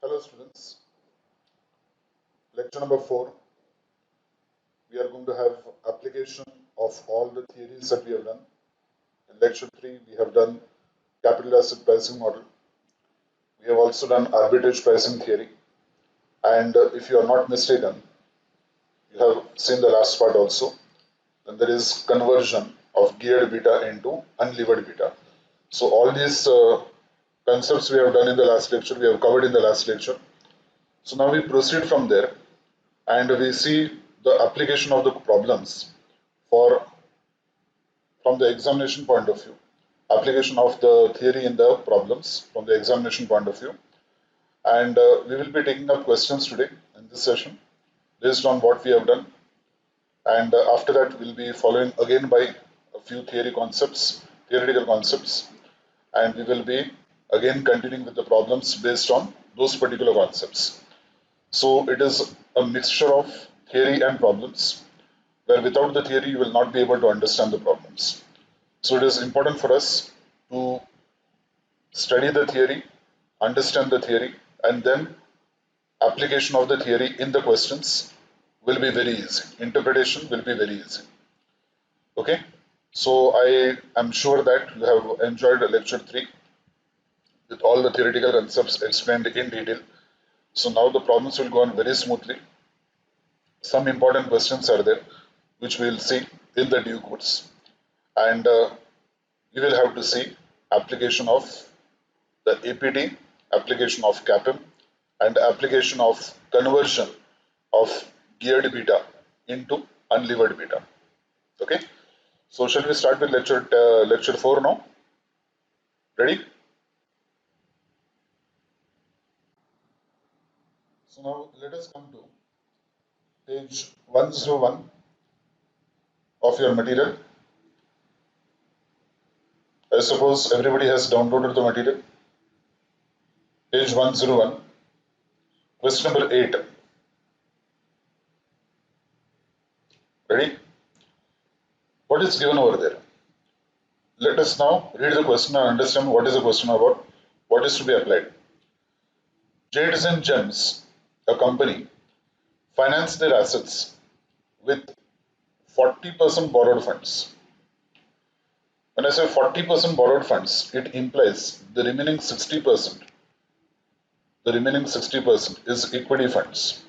Hello students, lecture number 4. We are going to have application of all the theories that we have done. In lecture 3, we have done capital asset pricing model. We have also done arbitrage pricing theory. And if you are not mistaken, you have seen the last part also. Then there is conversion of geared beta into unlevered beta. So all these concepts we have done in the last lecture, we have covered in the last lecture. So now we proceed from there and we see the application of the problems for from the examination point of view, application of the theory in the problems from the examination point of view. And we will be taking up questions today in this session based on what we have done. And after that, we'll be following again by a few theoretical concepts, and we will be again continuing with the problems based on those particular concepts. So it is a mixture of theory and problems, where without the theory you will not be able to understand the problems. So it is important for us to study the theory, understand the theory, and then application of the theory in the questions will be very easy. Interpretation will be very easy. Okay? So I am sure that you have enjoyed lecture 3 with all the theoretical concepts explained in detail. So now the problems will go on very smoothly. Some important questions are there which we will see in the due course. And we will have to see application of the APT, application of CAPM, and application of conversion of geared beta into unlevered beta. Okay, so shall we start with lecture 4 now? Ready? So now let us come to page 101 of your material. I suppose everybody has downloaded the material. Page 101, question number 8. Ready? What is given over there? Let us now read the question and understand what is the question about, what is to be applied. Jades and Gems, a company, finance their assets with 40% borrowed funds. When I say 40% borrowed funds, it implies the remaining 60%. The remaining 60% is equity funds.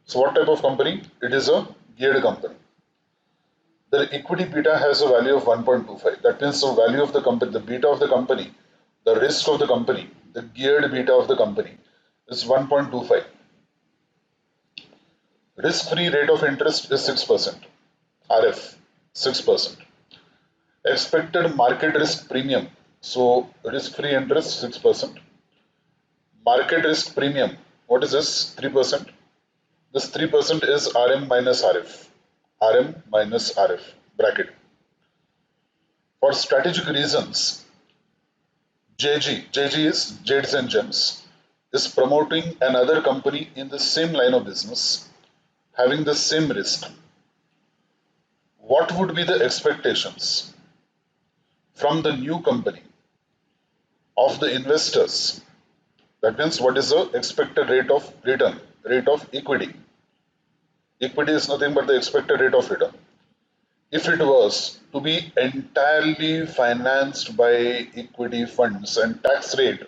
So what type of company? It is a geared company. The equity beta has a value of 1.25. That means the value of the company, the beta of the company, the risk of the company, the geared beta of the company is 1.25. Risk-free rate of interest is 6%. RF, 6%. Expected market risk premium. So risk-free interest 6%. Market risk premium. What is this? 3%. This 3% is RM minus RF. RM minus RF bracket. For strategic reasons, JG is Jades and Gems, is promoting another company in the same line of business having the same risk. What would be the expectations from the new company of the investors? That means what is the expected rate of return, rate of equity? Equity is nothing but the expected rate of return. If it was to be entirely financed by equity funds and tax rate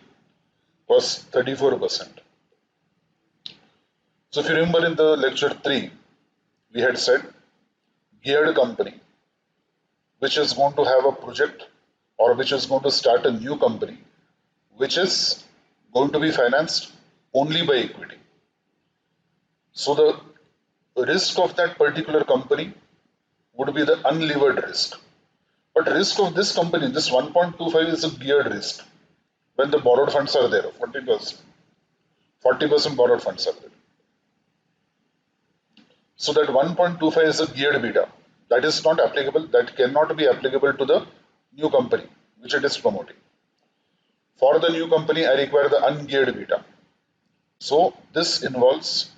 was 34%. So if you remember in the lecture 3, we had said geared company which is going to have a project or which is going to start a new company which is going to be financed only by equity. So the risk of that particular company would be the unlevered risk. But risk of this company, this 1.25 is a geared risk when the borrowed funds are there, 40%. 40% borrowed funds are there. So that 1.25 is a geared beta. That is not applicable, that cannot be applicable to the new company which it is promoting. For the new company, I require the ungeared beta. So this involves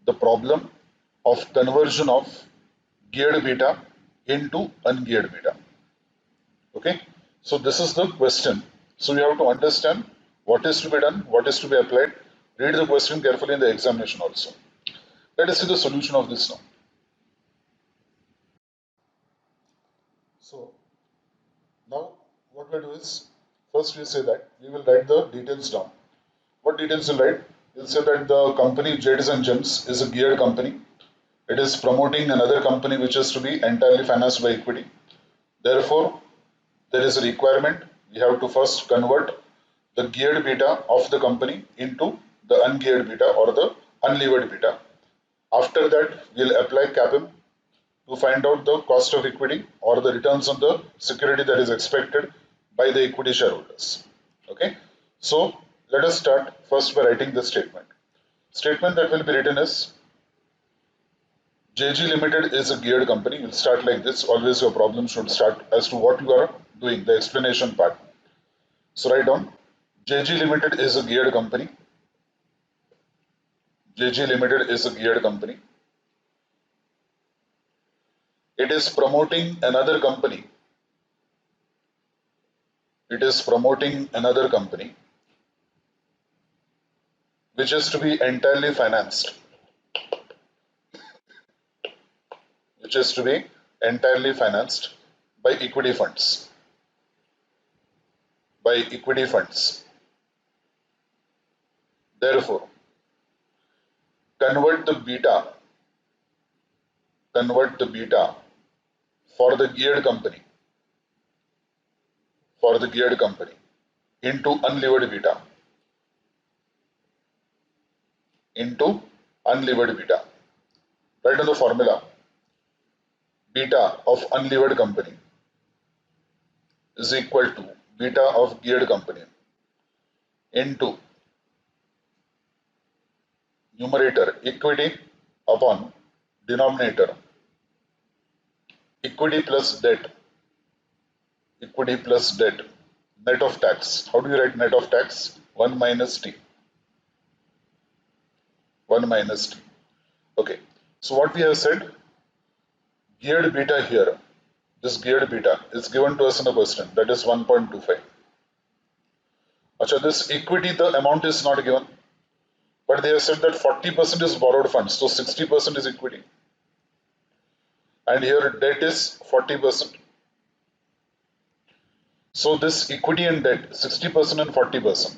the problem of conversion of geared beta into ungeared beta. Okay, so this is the question. So you have to understand what is to be done, what is to be applied, Read the question carefully in the examination also. Let us see the solution of this now. So now what we do is, first we say that we will write the details down. What details will write? We'll say that the company Jades and Gems is a geared company. It is promoting another company which is to be entirely financed by equity. Therefore, there is a requirement. We have to first convert the geared beta of the company into the ungeared beta or the unlevered beta. After that, we'll apply CAPM to find out the cost of equity or the returns on the security that is expected by the equity shareholders. Okay, so let us start first by writing the statement. Statement that will be written is JG Limited is a geared company. You'll start like this. Always your problem should start as to what you are doing, the explanation part. So write down JG Limited is a geared company. JG Limited is a geared company. It is promoting another company. It is promoting another company which is to be entirely financed. Which is to be entirely financed by equity funds. By equity funds. Therefore, convert the beta for the geared company into unlevered beta write down the formula. Beta of unlevered company is equal to beta of geared company into numerator equity upon denominator equity plus debt net of tax. How do you write net of tax? 1 minus t. 1 minus t. Okay. So what we have said, geared beta here, this geared beta is given to us in a question, that is 1.25. Achha, this equity, the amount is not given, but they have said that 40% is borrowed funds, so 60% is equity. And here debt is 40%. So this equity and debt, 60% and 40%,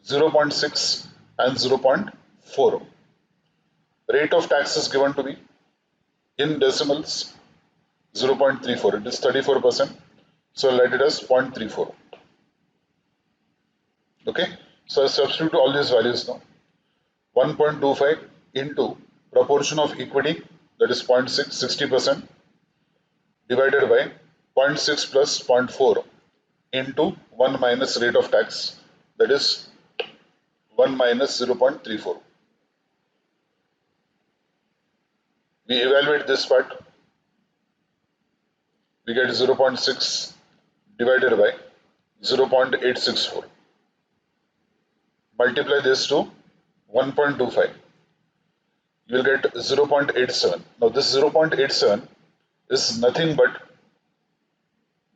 0.6 and 0.4. Rate of tax is given to me in decimals 0.34. It is 34%. So I'll write it as 0.34. Okay. So I substitute all these values now. 1.25 into proportion of equity, that is 0.6, 60%, divided by 0.6 plus 0.4 into 1 minus rate of tax, that is 1 minus 0.34. We evaluate this part, we get 0.6 divided by 0.864. Multiply this to 1.25. You will get 0.87. Now this 0.87 is nothing but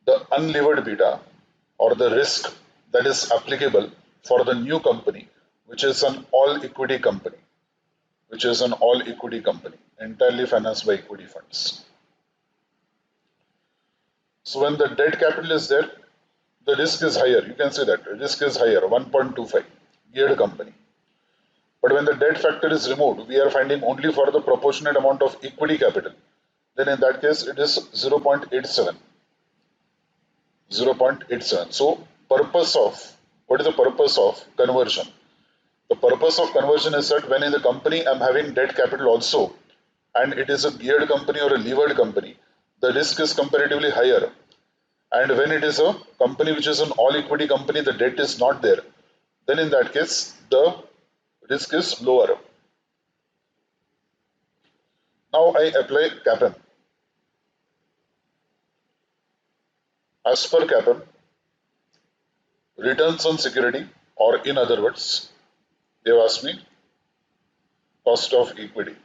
the unlevered beta or the risk that is applicable for the new company, which is an all equity company, entirely financed by equity funds. So when the debt capital is there, the risk is higher. You can say that risk is higher, 1.25, geared company. But when the debt factor is removed, we are finding only for the proportionate amount of equity capital. Then in that case, it is 0.87. 0.87. So what is the purpose of conversion? The purpose of conversion is that when in the company I'm having debt capital also, and it is a geared company or a levered company, the risk is comparatively higher. And when it is a company which is an all equity company, the debt is not there. Then in that case, the risk is lower. Now I apply CAPM. As per CAPM, returns on security, or in other words, they have asked me cost of equity.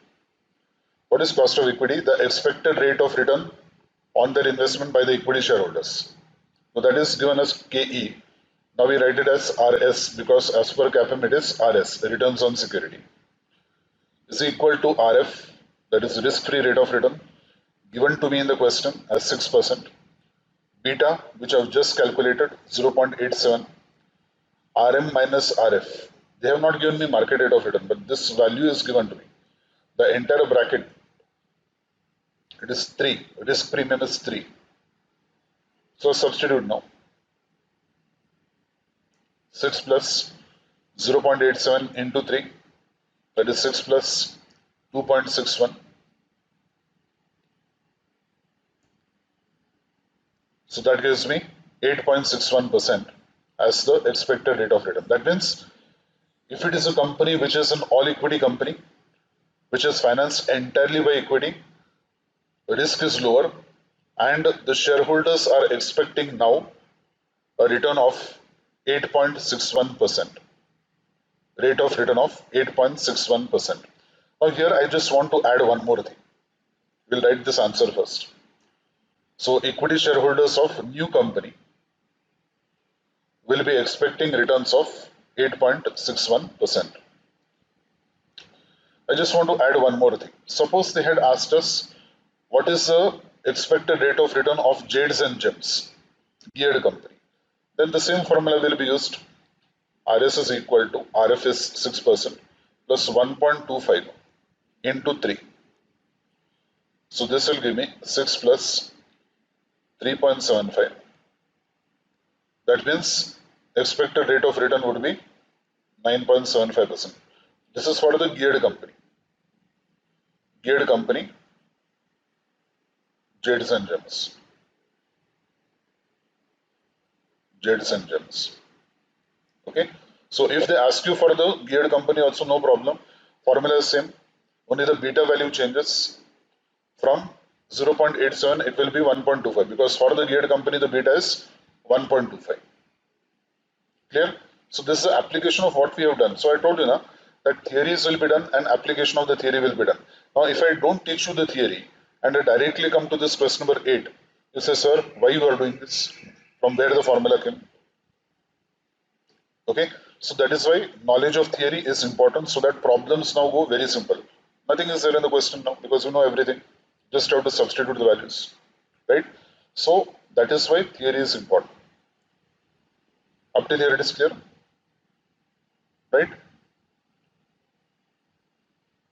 What is cost of equity? The expected rate of return on their investment by the equity shareholders. So that is given as KE. Now we write it as RS because as per CAPM it is RS, returns on security, is equal to RF, that is risk-free rate of return, given to me in the question as 6%, beta, which I've just calculated, 0.87, RM minus RF. They have not given me market rate of return, but this value is given to me. The entire bracket, it is 3, risk premium is 3. So substitute now. 6 plus 0.87 into 3, that is 6 plus 2.61. So that gives me 8.61% as the expected rate of return. That means if it is a company which is an all equity company, which is financed entirely by equity, risk is lower, and the shareholders are expecting now a return of 8.61%, rate of return of 8.61%. Now here I just want to add one more thing. We'll write this answer first. So equity shareholders of new company will be expecting returns of 8.61%. I just want to add one more thing. Suppose they had asked us what is the expected rate of return of Jades and Gems, geared company. Then the same formula will be used. RS is equal to RF is 6% plus 1.25 into 3. So this will give me 6 plus 3.75. That means expected rate of return would be 9.75%. This is for the geared company. Geared company, Jades and Gems. Jades and Gems. Okay. So if they ask you for the geared company also, no problem. Formula is same. Only the beta value changes. From 0.87 it will be 1.25 because for the geared company the beta is 1.25. Clear? So this is the application of what we have done. So I told you now that theories will be done and application of the theory will be done. Now if I don't teach you the theory and I directly come to this question number 8, you say, sir, why you are doing this? From where the formula came? Okay, so that is why knowledge of theory is important, so that problems now go very simple. Nothing is there in the question now because you know everything. Just have to substitute the values, right? So that is why theory is important. Up till here it is clear, right?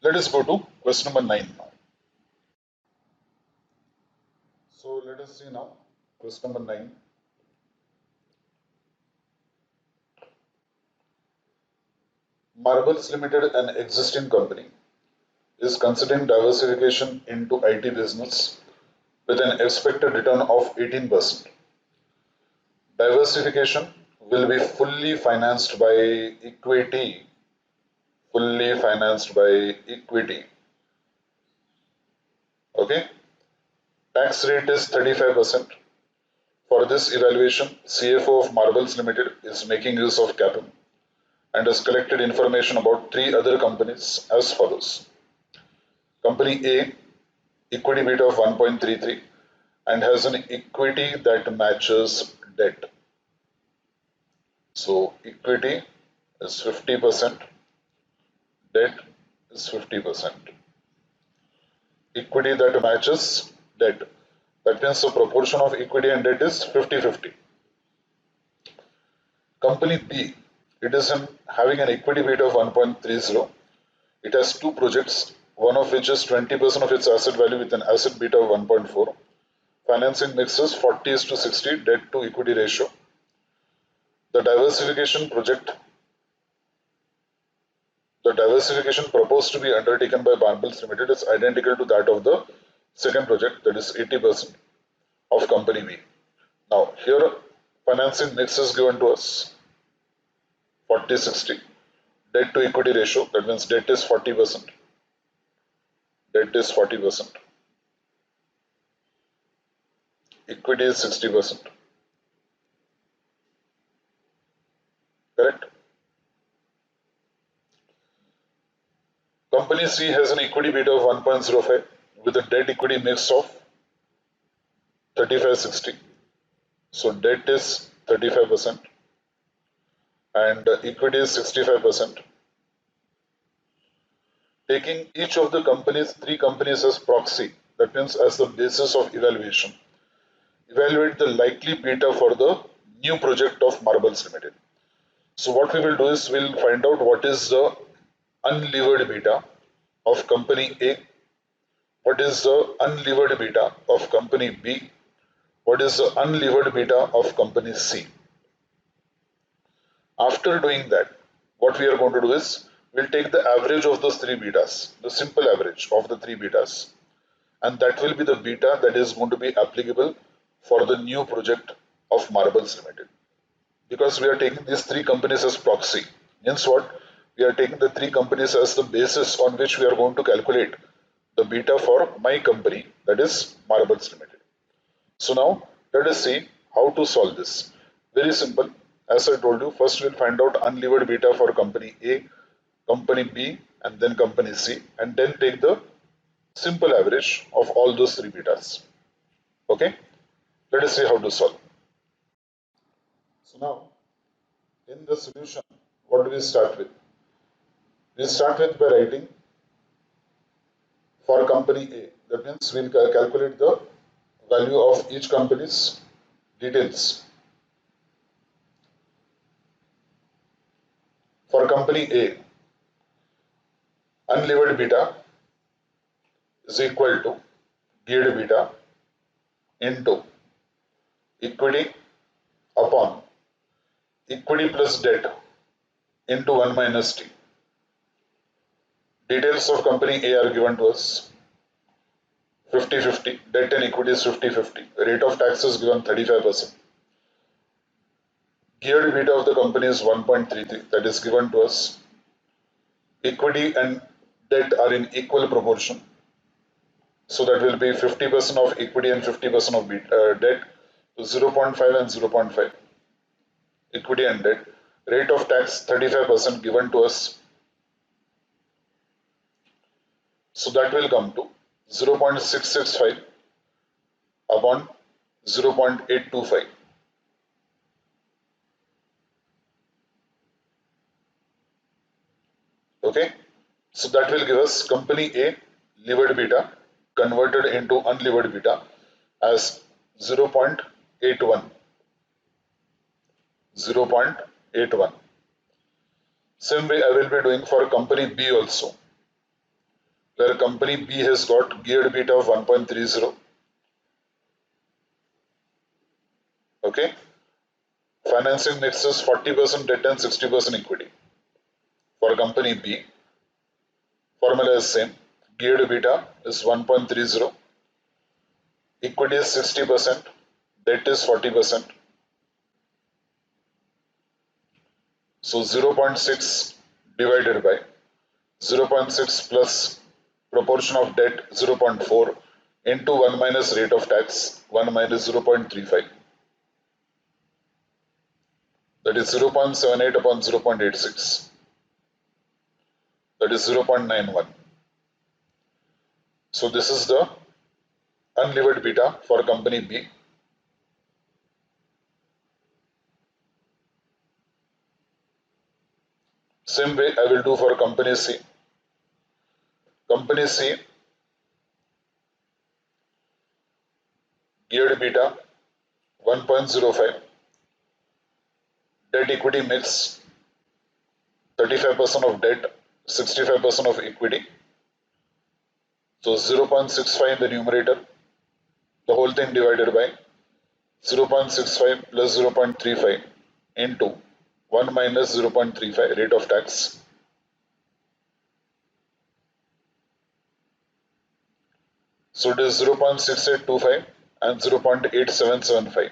Let us go to question number 9 now. So let us see now question number 9. Marbles Limited, an existing company, is considering diversification into IT business with an expected return of 18%. Diversification will be fully financed by equity. Fully financed by equity. Okay. Tax rate is 35%. For this evaluation, CFO of Marbles Limited is making use of CAPM and has collected information about 3 other companies as follows. Company A, equity beta of 1.33 and has an equity that matches debt. So equity is 50%, debt is 50%. Equity that matches debt. That means the proportion of equity and debt is 50-50. Company B, it is having an equity beta of 1.30. It has 2 projects, one of which is 20% of its asset value with an asset beta of 1.4. Financing mix is 40:60 debt to equity ratio. The diversification proposed to be undertaken by Marbles Limited is identical to that of the second project, that is 80% of company B. Now here financing mix is given to us 40:60 debt to equity ratio, that means debt is 40%. Debt is 40%. Equity is 60%. Correct? Company C has an equity beta of 1.05 with a debt equity mix of 35:60. So debt is 35%, and equity is 65%. Taking each of the companies, three companies as proxy, that means as the basis of evaluation. Evaluate the likely beta for the new project of Marbles Limited. So what we will do is we'll find out what is the unlevered beta of company A, what is the unlevered beta of company B, what is the unlevered beta of company C. After doing that, what we are going to do is we'll take the average of those three betas, the simple average of the three betas, and that will be the beta that is going to be applicable for the new project of Marbles Limited. Because we are taking these three companies as proxy. Means what? We are taking the three companies as the basis on which we are going to calculate the beta for my company, that is Marbles Limited. So now let us see how to solve this. Very simple. As I told you, first we'll find out unlevered beta for company A, company B, and then company C, and then take the simple average of all those three betas. Okay? Let us see how to solve. So now, in the solution, what do we start with? We start with by writing for company A. That means we'll calculate the value of each company's details. For company A, unlevered beta is equal to geared beta into equity upon equity plus debt into 1 minus T. Details of company A are given to us 50-50, debt and equity is 50-50, rate of tax is given 35%. Geared beta of the company is 1.33, that is given to us. Equity and debt are in equal proportion. So that will be 50% of equity and 50% of debt, so 0.5 and 0.5. Equity and debt. Rate of tax 35% given to us. So that will come to 0.665 upon 0.825. Okay, so that will give us company A levered beta converted into unlevered beta as 0.81. 0.81. Same way I will be doing for company B also, where company B has got geared beta of 1.30. Okay, financing mix is 40% debt and 60% equity. For company B, formula is same. Geared beta is 1.30, equity is 60%, debt is 40%. So 0.6 divided by 0.6 plus proportion of debt 0.4 into 1 minus rate of tax 1 minus 0.35. That is 0.78 upon 0.86. That is 0.91. So this is the unlevered beta for company B. Same way I will do for company C. Company C, geared beta 1.05, debt equity mix 35% of debt, 65% of equity. So 0.65 in the numerator, the whole thing divided by 0.65 plus 0.35 into 1 minus 0.35 rate of tax. So it is 0.6825 and 0.8775,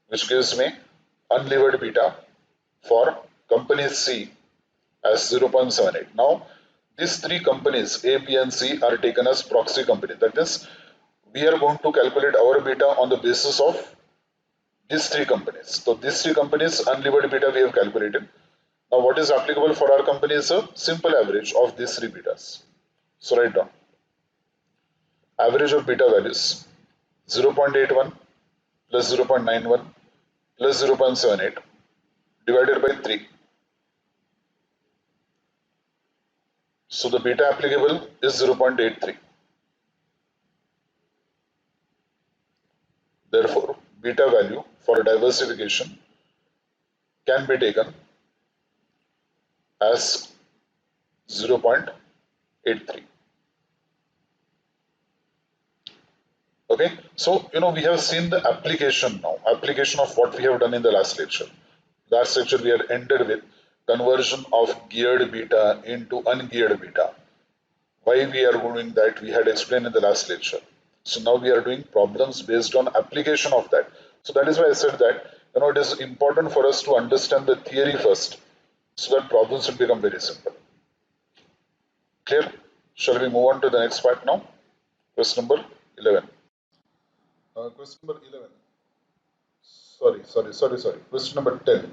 which gives me unlevered beta for company C as 0.78. Now, these three companies A, B and C are taken as proxy companies. That is, we are going to calculate our beta on the basis of these three companies. So these three companies unlevered beta we have calculated. Now what is applicable for our company is a simple average of these three betas. So write down. Average of beta values 0.81 plus 0.91 plus 0.78 divided by 3. So the beta applicable is 0.83. Therefore, beta value for diversification can be taken as 0.83. Okay, so we have seen the application now, application of what we have done in the last lecture. Last lecture we had ended with conversion of geared beta into ungeared beta. Why we are doing that we had explained in the last lecture. So now we are doing problems based on application of that. So that is why I said that it is important for us to understand the theory first, so that problems will become very simple. Clear? Shall we move on to the next part now? Question number 11. Question number 11. Sorry. Question number 10.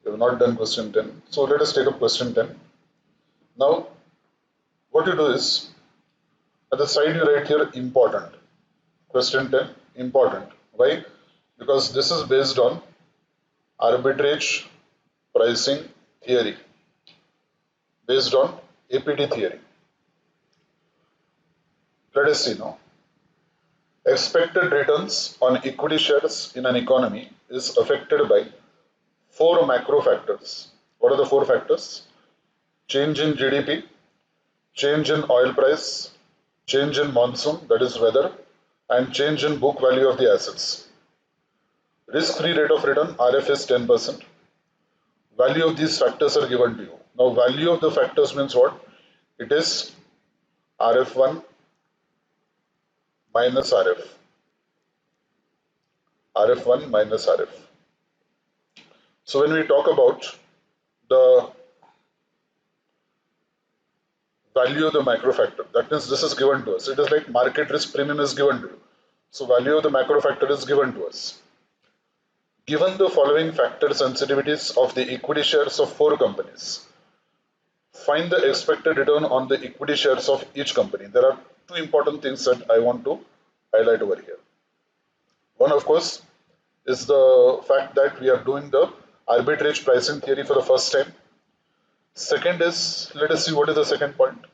We have not done question 10. So let us take up question 10. Now, what you do is, at the side you write here important. Question 10, important. Why? Because this is based on arbitrage pricing theory, based on APT theory. Let us see now. Expected returns on equity shares in an economy is affected by 4 macro factors. What are the 4 factors? Change in GDP, change in oil price, change in monsoon, that is weather, and change in book value of the assets. Risk-free rate of return, RF, is 10%. Value of these factors are given to you. Now, value of the factors means what? It is RF1 minus RF. RF1 minus RF. So when we talk about the value of the macro factor, that means this is given to us. It is like market risk premium is given to you. So value of the macro factor is given to us. Given the following factor sensitivities of the equity shares of 4 companies, find the expected return on the equity shares of each company. There are 2 important things that I want to highlight over here. One, of course, is the fact that we are doing the arbitrage pricing theory for the first time. Second is, let us see what is the second point.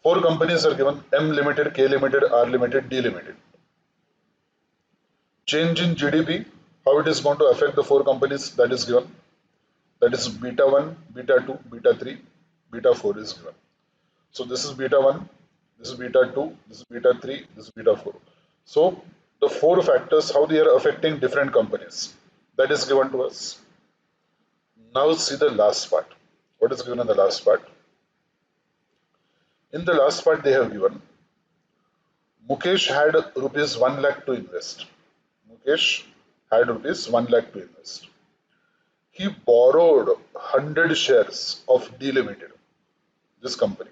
4 companies are given: M Limited, K Limited, R Limited, D Limited. Change in GDP, how it is going to affect the 4 companies that is given. That is beta 1, beta 2, beta 3, beta 4 is given. So this is beta 1, this is beta 2, this is beta 3, this is beta 4. So the 4 factors, how they are affecting different companies, that is given to us. Now see the last part. What is given in the last part? In the last part they have given, Mukesh had rupees 1 lakh to invest. Mukesh had rupees 1 lakh to invest. He borrowed 100 shares of D Limited, this company.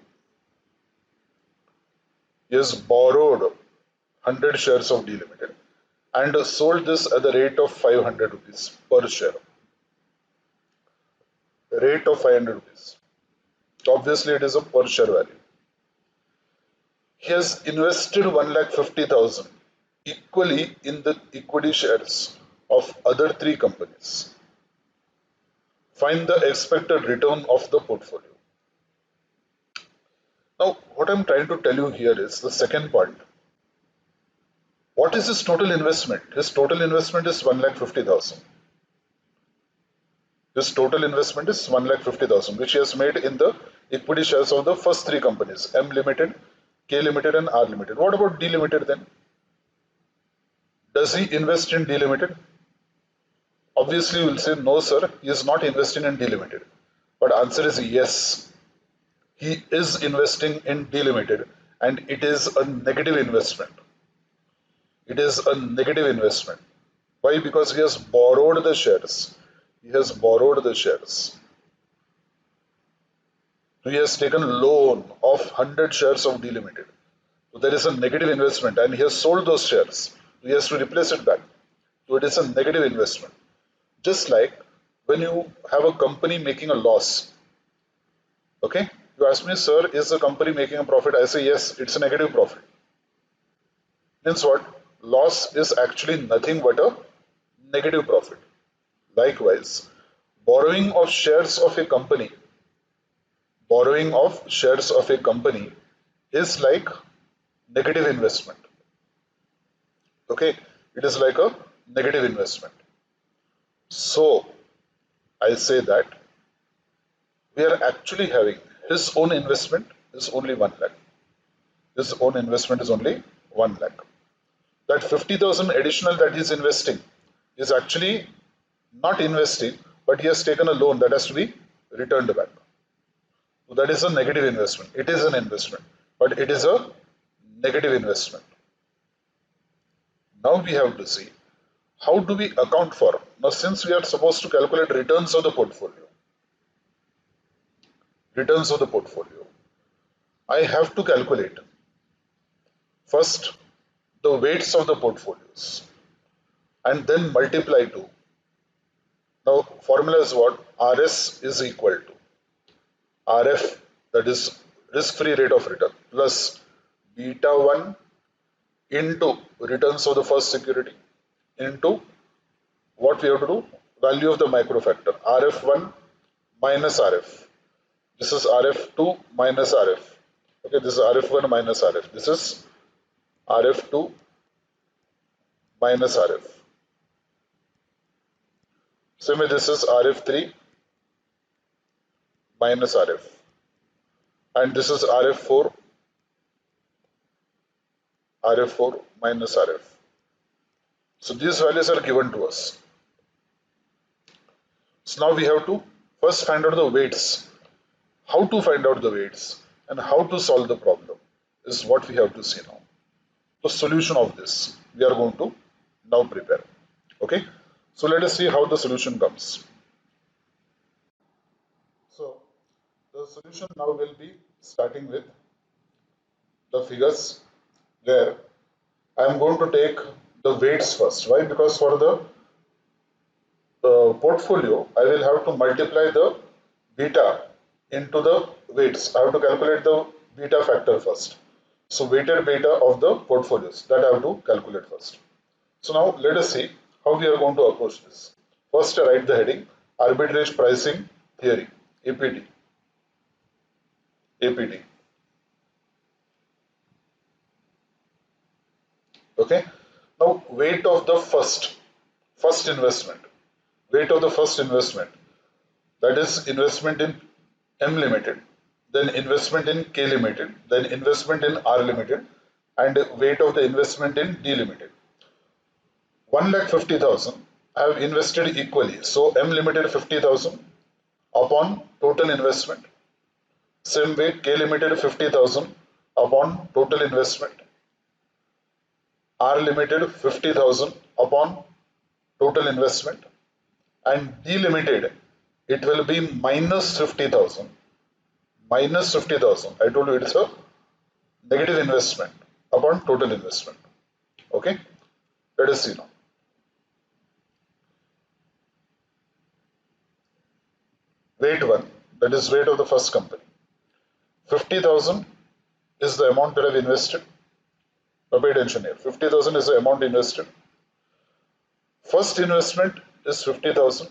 He has borrowed 100 shares of D Limited and sold this at the rate of 500 rupees per share. Rate of 500 rupees. Obviously, it is a per share value. He has invested 1,50,000 equally in the equity shares of other 3 companies. Find the expected return of the portfolio. Now, what I'm trying to tell you here is the second point. What is his total investment? His total investment is 1,50,000. His total investment is 1,50,000, which he has made in the equity shares of the first 3 companies, M Limited, K Limited, and R Limited. What about D Limited then? Does he invest in D Limited? Obviously, you will say, no, sir, he is not investing in D Limited. But answer is yes. He is investing in D Limited, and it is a negative investment. It is a negative investment. Why? Because he has borrowed the shares. He has borrowed the shares. He has taken loan of 100 shares of D Limited. So there is a negative investment, and he has sold those shares. He has to replace it back. So it is a negative investment. Just like when you have a company making a loss. Okay? You ask me, sir, is the company making a profit? I say, yes, it's a negative profit. Means what? Loss is actually nothing but a negative profit. Likewise, borrowing of shares of a company, borrowing of shares of a company is like negative investment. Okay, it is like a negative investment. So I say that we are actually having his own investment is only 1 lakh. His own investment is only 1 lakh. That 50,000 additional that he's investing is actually not investing, but he has taken a loan that has to be returned back. So that is a negative investment. It is an investment, but it is a negative investment. Now we have to see how do we account for. Now, since we are supposed to calculate returns of the portfolio, I have to calculate first the weights of the portfolios and then multiply to. Now, formula is what? RS is equal to RF, that is risk-free rate of return, plus beta 1 into returns of the first security into what we have to do? Value of the micro factor, RF1 minus RF. This is RF2 minus RF. Okay, this is RF1 minus RF. This is RF2 minus RF. Same way, this is RF3 minus RF. And this is RF4 minus RF. So these values are given to us. So now we have to first find out the weights. How to find out the weights and how to solve the problem is what we have to see now. The solution of this we are going to now prepare. Okay, so let us see how the solution comes. So the solution now will be starting with the figures where I am going to take the weights first. Why? Because for the portfolio, I will have to multiply the beta into the weights. I have to calculate the beta factor first. So weighted beta of the portfolios, that I have to calculate first. So now let us see how we are going to approach this. First, I write the heading arbitrage pricing theory, APT. APT. Okay. Now weight of the first investment. Weight of the first investment, that is investment in M limited, then investment in K limited, then investment in R limited, and weight of the investment in D limited. 1,50,000 I have invested equally. So M limited 50,000 upon total investment. Same way K limited 50,000 upon total investment. R limited 50,000 upon total investment. And D limited, it will be minus 50,000. Minus 50,000. I told you it's a negative investment upon total investment. Okay, let us see now. Weight 1, that is weight of the first company. 50,000 is the amount that I've invested. Now pay attention here. 50,000 is the amount invested. First investment is 50,000.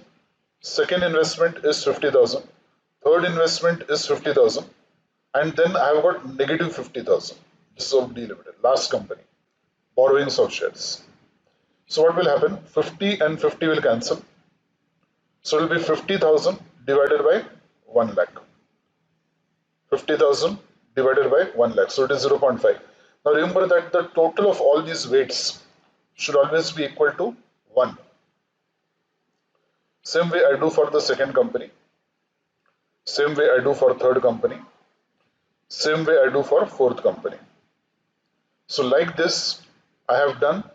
Second investment is 50,000. Third investment is 50,000. And then I have got negative 50,000. This is of D limited, last company. Borrowings of shares. So what will happen? 50 and 50 will cancel. So it will be 50,000 divided by 1 lakh. 50,000 divided by 1 lakh. So it is 0.5. Now remember that the total of all these weights should always be equal to 1. Same way I do for the second company. Same way I do for third company. Same way I do for fourth company. So like this, I have done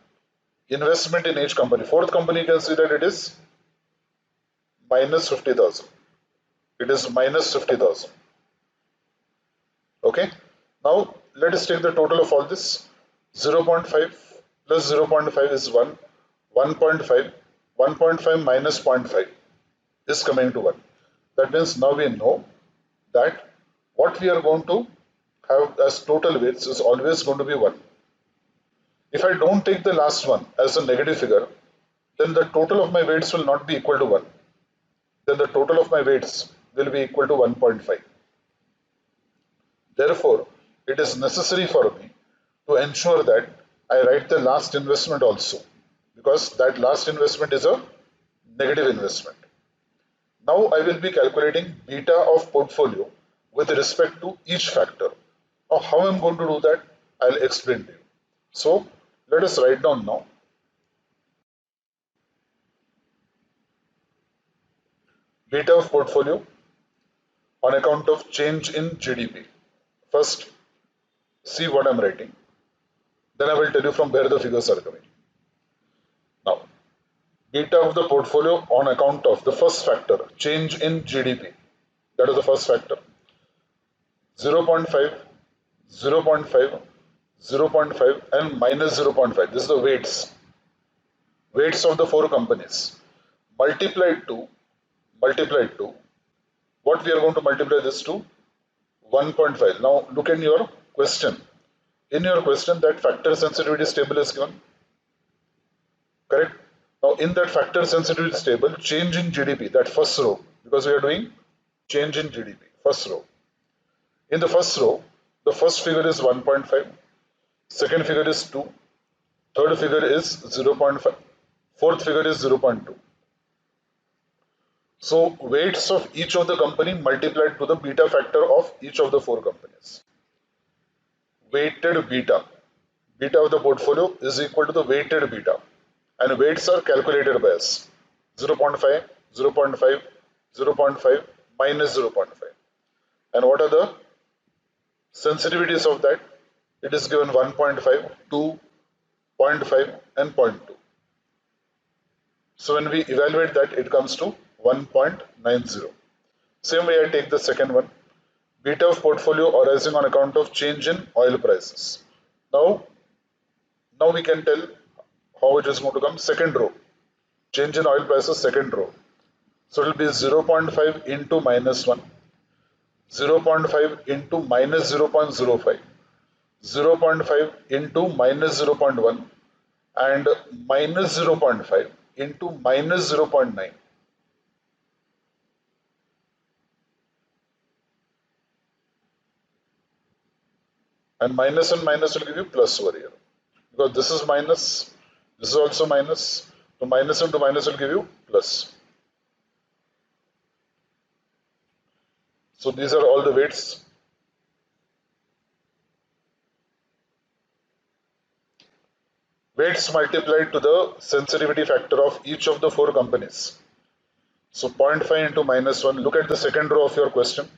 investment in each company. Fourth company, you can see that it is minus 50,000. It is minus 50,000. Okay. Now let us take the total of all this. 0.5 plus 0.5 is 1. 1.5. 1.5 minus 0.5 is coming to 1. That means now we know that what we are going to have as total weights is always going to be 1. If I don't take the last one as a negative figure, then the total of my weights will not be equal to 1. Then the total of my weights will be equal to 1.5. Therefore, it is necessary for me to ensure that I write the last investment also, because that last investment is a negative investment. Now I will be calculating beta of portfolio with respect to each factor. Now how I am going to do that, I'll explain to you. So let us write down now beta of portfolio on account of change in GDP. First, see what I'm writing. Then I will tell you from where the figures are coming. Now, beta of the portfolio on account of the first factor, change in GDP. That is the first factor. 0.5, 0.5, 0.5 and minus 0.5. This is the weights of the four companies. Multiplied to what we are going to multiply this to 1.5. Now look at your question. In your question, that factor sensitivity table is given. Correct? Now in that factor sensitivity table, change in GDP, that first row, because we are doing change in GDP, first row. In the first row, the first figure is 1.5, second figure is 2, third figure is 0.5, fourth figure is 0.2. So weights of each of the company multiplied to the beta factor of each of the four companies. Weighted beta of the portfolio is equal to the weighted beta, and weights are calculated by us 0.5, 0.5, 0.5 minus 0.5. And what are the sensitivities of that? It is given 1.5, 2, 0.5 and 0.2. So when we evaluate that, it comes to 1.90. Same way I take the second one, beta of portfolio arising on account of change in oil prices. Now we can tell how it is going to come. Second row, change in oil prices, second row. So it will be 0.5 into minus 1, 0.5 into minus 0.05, 0.5 into minus 0.1 and minus 0.5 into minus 0.9. And minus will give you plus over here, because this is minus, this is also minus, so minus into minus will give you plus. So these are all the weights. Weights multiplied to the sensitivity factor of each of the four companies. So 0.5 into minus 1, look at the second row of your question.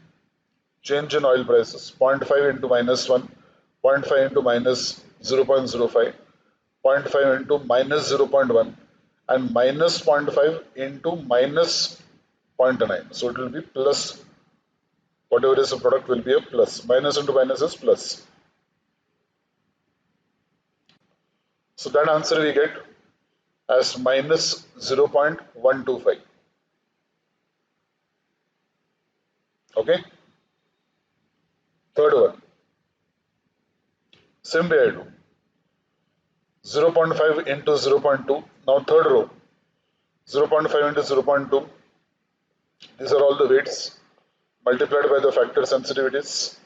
Change in oil prices, 0.5 into minus 1, 0.5 into minus 0.05, 0.5 into minus 0.1 and minus 0.5 into minus 0.9. So it will be plus, whatever is the product will be a plus. Minus into minus is plus. So that answer we get as minus 0.125. Okay. Third one. Same way I do. 0.5 into 0.2. Now third row. 0.5 into 0.2. These are all the weights multiplied by the factor sensitivities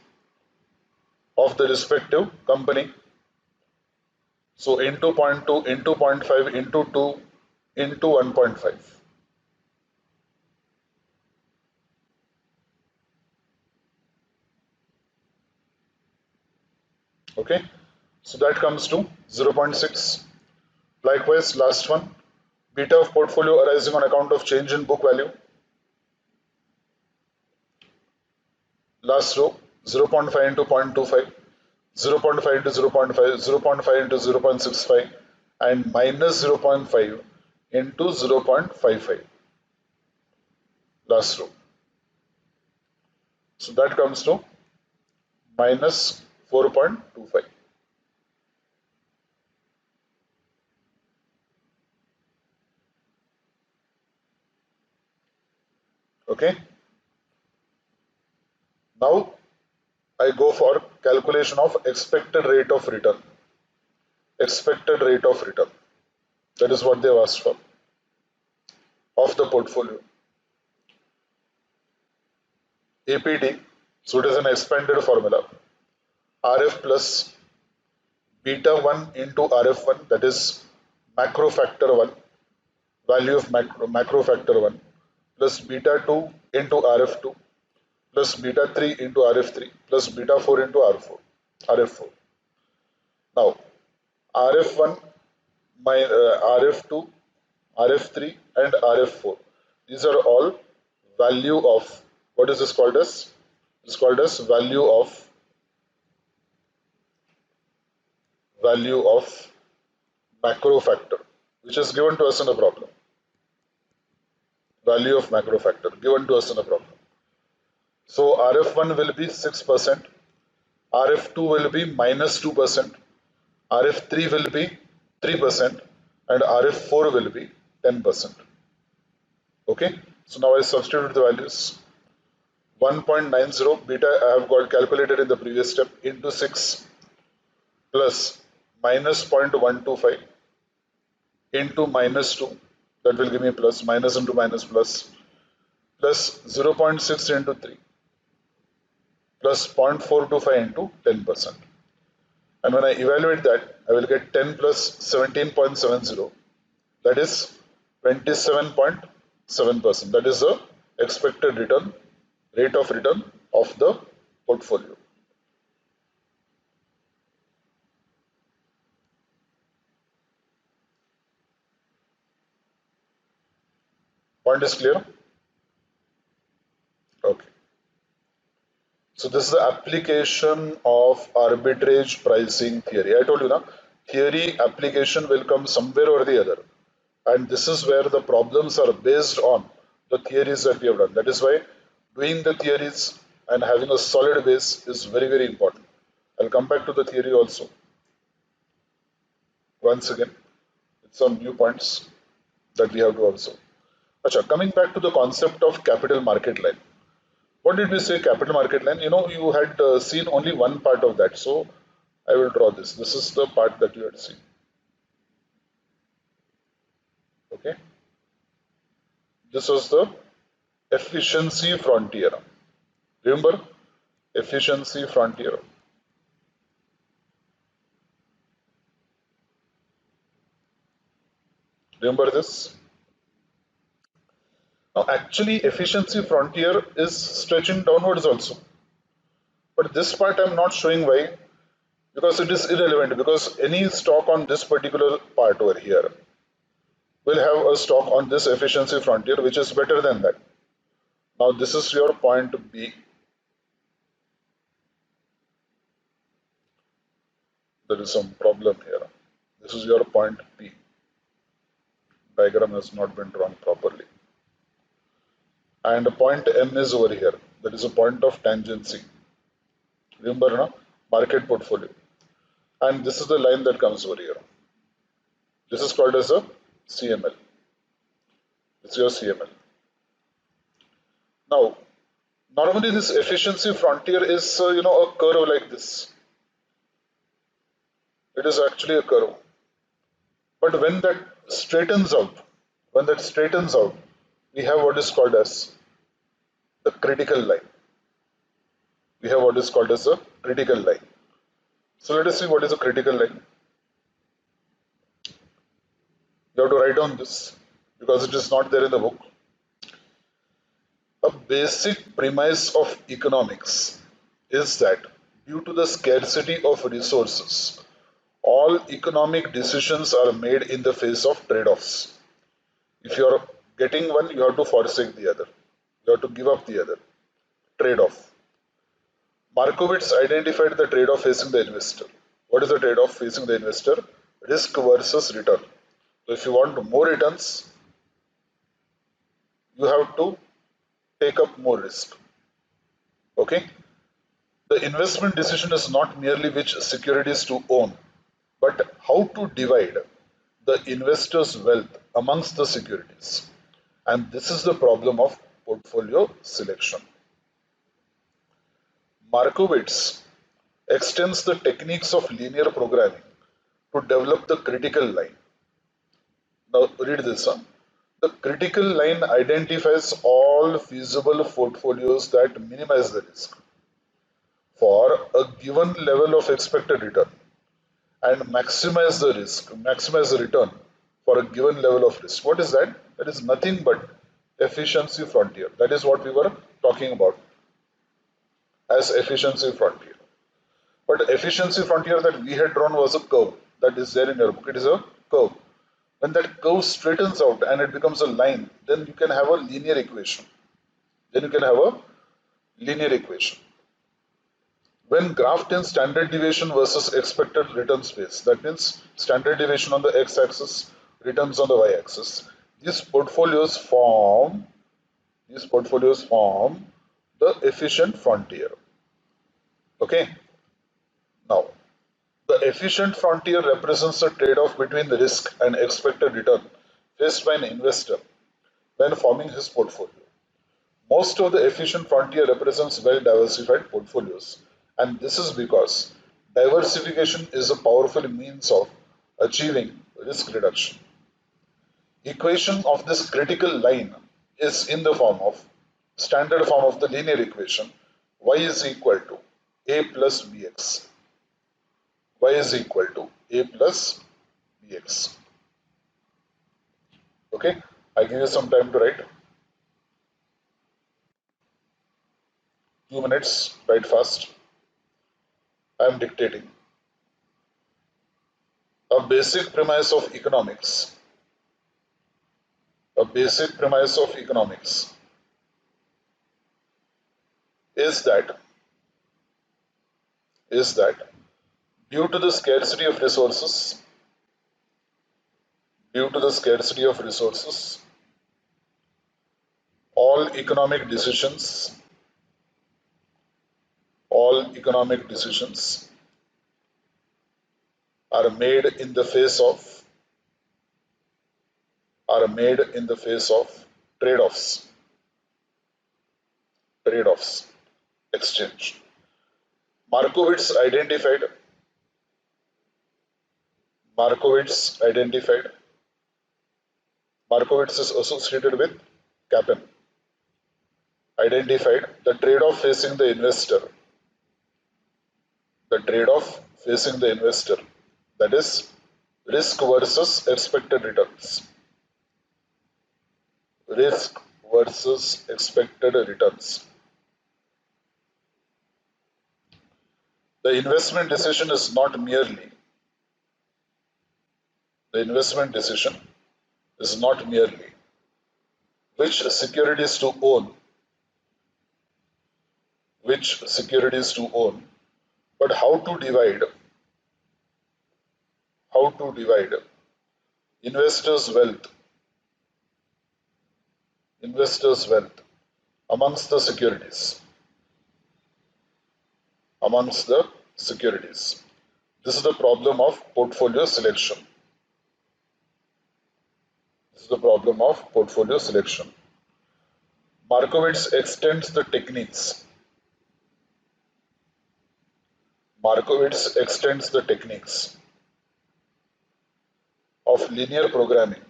of the respective company. So into 0.2 into 0.5 into 2 into 1.5. Okay, so that comes to 0.6. Likewise, last one, beta of portfolio arising on account of change in book value. Last row, 0.5 into 0.25, 0.5 into 0.5, 0.5 into 0.65 and minus 0.5 into 0.55. Last row. So that comes to minus 4.25. Okay. Now I go for calculation of expected rate of return. Expected rate of return. That is what they have asked for. of the portfolio. APT, so it is an expanded formula. RF plus beta 1 into RF1, that is macro factor 1, value of macro factor 1, plus beta 2 into RF2, plus beta 3 into RF3, plus beta 4 into RF4. Now, RF1, RF2, RF3, and RF4. These are all value of, what is this called as? It's called as value of macro factor, which is given to us in a problem. Value of macro factor given to us in a problem. So RF1 will be 6%, RF2 will be minus 2%, RF3 will be 3%, and RF4 will be 10%. Okay, so now I substitute the values. 1.90 beta I have got calculated in the previous step into 6 plus minus 0.125 into minus 2, that will give me plus, minus into minus plus 0.6 into 3 plus 0.425 into 10%. And when I evaluate that, I will get 10 plus 17.70, that is 27.7%. That is the expected rate of return of the portfolio. Point is clear? Okay. So this is the application of arbitrage pricing theory. I told you now, theory application will come somewhere or the other. And this is where the problems are based on the theories that we have done. That is why doing the theories and having a solid base is very, very important. I'll come back to the theory also. Once again, it's some new points that we have to observe. Achha, coming back to the concept of capital market line. What did we say, capital market line? You had seen only one part of that. So I will draw this. This is the part that you had seen. Okay. This was the efficiency frontier. Remember? Efficiency frontier. Remember this? Now, actually, efficiency frontier is stretching downwards also. But this part I'm not showing why, because it is irrelevant. Because any stock on this particular part over here will have a stock on this efficiency frontier, which is better than that. Now, this is your point B. There is some problem here. This is your point P. Diagram has not been drawn properly. And point M is over here. That is a point of tangency. Remember, no? Market portfolio. And this is the line that comes over here. This is called as a CML. It's your CML. Now, normally this efficiency frontier is, a curve like this. It is actually a curve. But when that straightens out, we have what is called as the critical line. We have what is called as a critical line. So let us see what is a critical line. You have to write down this because it is not there in the book. A basic premise of economics is that due to the scarcity of resources, all economic decisions are made in the face of trade-offs. If you are getting one, you have to forsake the other. You have to give up the other. Trade-off. Markowitz identified the trade-off facing the investor. What is the trade-off facing the investor? Risk versus return. So if you want more returns, you have to take up more risk. Okay? The investment decision is not merely which securities to own, but how to divide the investor's wealth amongst the securities. And this is the problem of portfolio selection. Markowitz extends the techniques of linear programming to develop the critical line. Now read this. The critical line identifies all feasible portfolios that minimize the risk for a given level of expected return and maximize the return for a given level of risk. What is that? That is nothing but efficiency frontier. That is what we were talking about as efficiency frontier. But efficiency frontier that we had drawn was a curve that is there in your book. It is a curve. When that curve straightens out and it becomes a line, then you can have a linear equation. Then you can have a linear equation. When graphed in standard deviation versus expected return space, that means standard deviation on the x-axis, returns on the y-axis. These portfolios form the efficient frontier. Okay. Now, the efficient frontier represents the trade-off between the risk and expected return faced by an investor when forming his portfolio. Most of the efficient frontier represents well-diversified portfolios, and this is because diversification is a powerful means of achieving risk reduction. Equation of this critical line is in the standard form of the linear equation y is equal to a plus bx. Y is equal to a plus bx. Okay, I give you some time to write. 2 minutes, write fast. I am dictating. A basic premise of economics. A basic premise of economics is that due to the scarcity of resources, due to the scarcity of resources, all economic decisions, all economic decisions are made in the face of trade-offs, trade-offs, exchange. Markowitz identified Markowitz is associated with Kaplan, identified the trade-off facing the investor, that is risk versus expected returns. Risk versus expected returns. The investment decision is not merely which securities to own, but how to divide investors' wealth, amongst the securities, This is the problem of portfolio selection. Markowitz extends the techniques. Of linear programming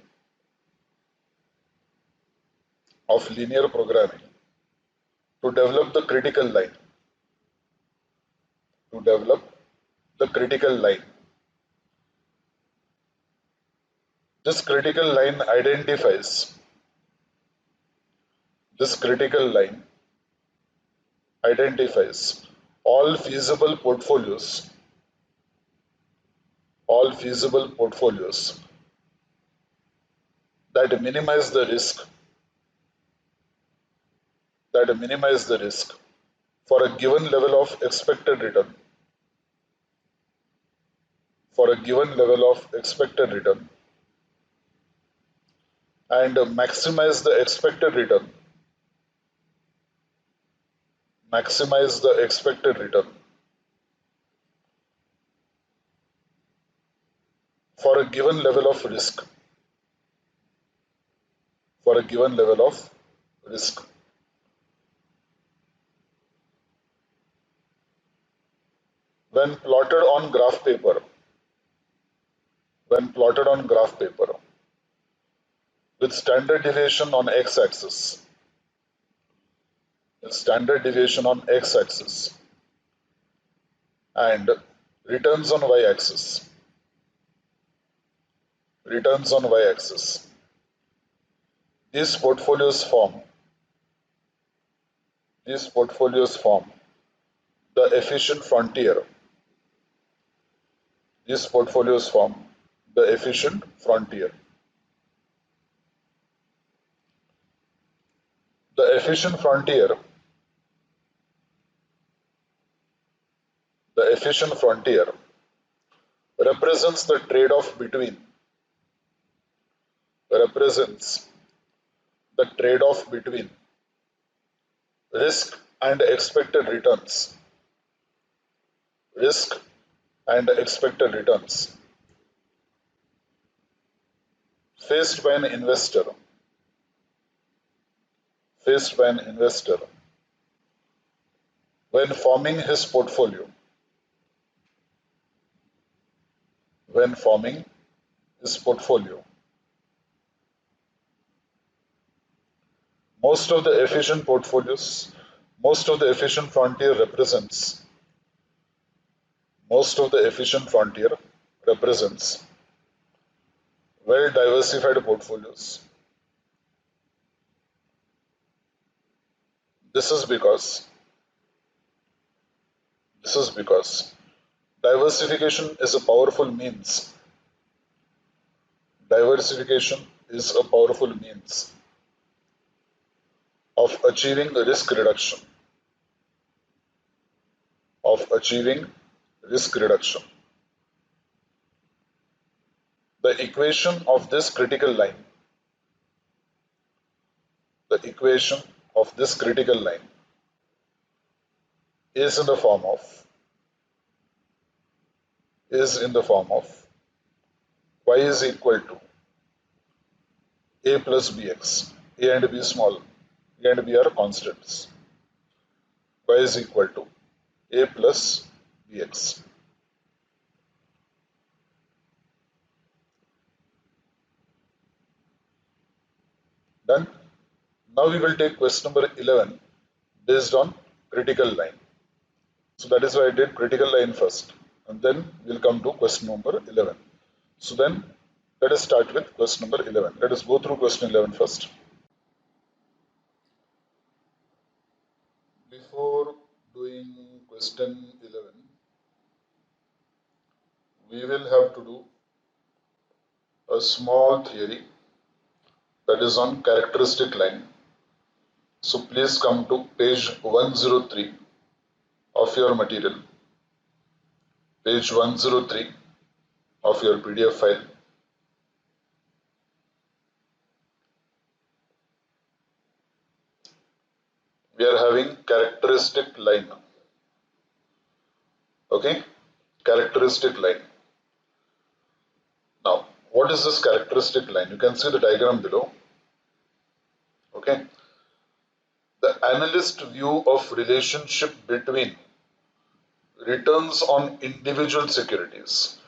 to develop the critical line. This critical line identifies all feasible portfolios that minimize the risk for a given level of expected return and maximize the expected return for a given level of risk when plotted on graph paper with standard deviation on x-axis. Standard deviation on x-axis and returns on y-axis. Returns on y-axis. These portfolios form the efficient frontier. These portfolios form the efficient frontier. The efficient frontier represents the trade-off between represents the trade-off between risk and expected returns. Risk and expected returns faced by an investor. Faced by an investor when forming his portfolio. When forming his portfolio. Most of the efficient portfolios, most of the efficient frontier represents well diversified portfolios. This is because diversification is a powerful means. Diversification is a powerful means of achieving risk reduction. The equation of this critical line is in the form of y is equal to a plus bx. A and b small. A and b are constants. Y is equal to a plus bx. Done. Now we will take question number 11 based on critical line. So that is why I did critical line first, and then we'll come to question number 11. So then let us start with question number 11. Let us go through question 11 first. Before doing question 11, we will have to do a small theory that is on characteristic line. So please come to page 103 of your material. Page 103 of your PDF file. We are having characteristic line. Okay, characteristic line. Now, what is this characteristic line? You can see the diagram below. Okay, the analyst view of relationship between returns on individual securities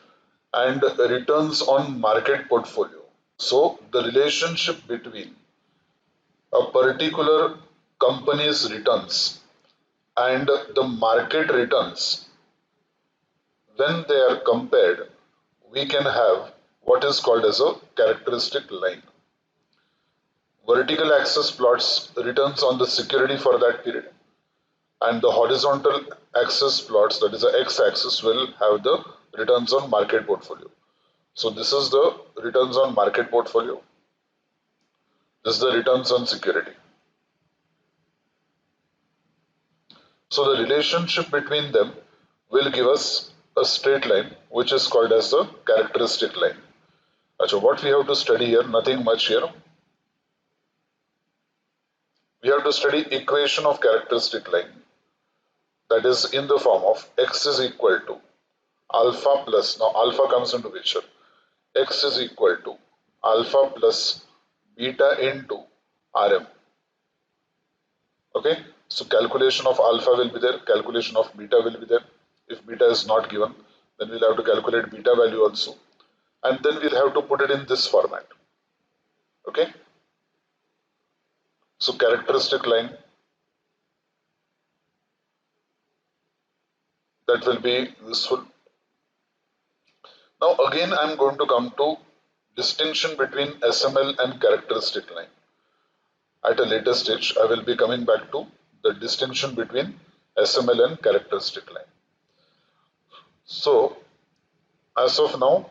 and returns on market portfolio. So the relationship between a particular company's returns and the market returns, when they are compared, we can have what is called as a characteristic line. Vertical axis plots returns on the security for that period, and the horizontal axis plots, that is the x-axis, will have the returns on market portfolio. So this is the returns on market portfolio. This is the returns on security. So the relationship between them will give us a straight line, which is called as the characteristic line. So what we have to study here, nothing much here. We have to study equation of characteristic line, that is in the form of x is equal to alpha plus, now alpha comes into picture, x is equal to alpha plus beta into Rm. Okay, so calculation of alpha will be there, calculation of beta will be there. If beta is not given, then we'll have to calculate beta value also, and then we'll have to put it in this format. Okay, So characteristic line, that will be useful. Now again I am going to come to distinction between SML and characteristic line. At a later stage I will be coming back to the distinction between SML and characteristic line. So as of now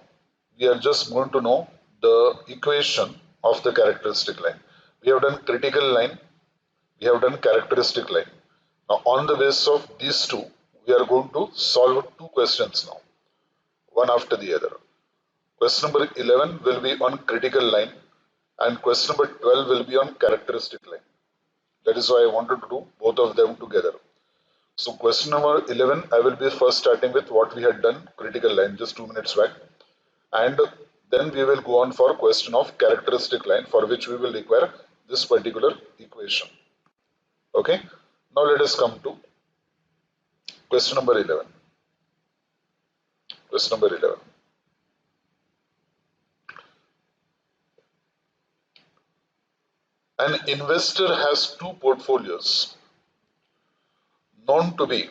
we are just going to know the equation of the characteristic line. We have done critical line, we have done characteristic line. Now on the basis of these two we are going to solve two questions now, one after the other. Question number 11 will be on critical line and question number 12 will be on characteristic line. That is why I wanted to do both of them together. So question number 11, I will be first starting with what we had done critical line just 2 minutes back, and then we will go on for question of characteristic line, for which we will require this particular equation. Okay, now let us come to question number 11. Question number 11. An investor has two portfolios known to be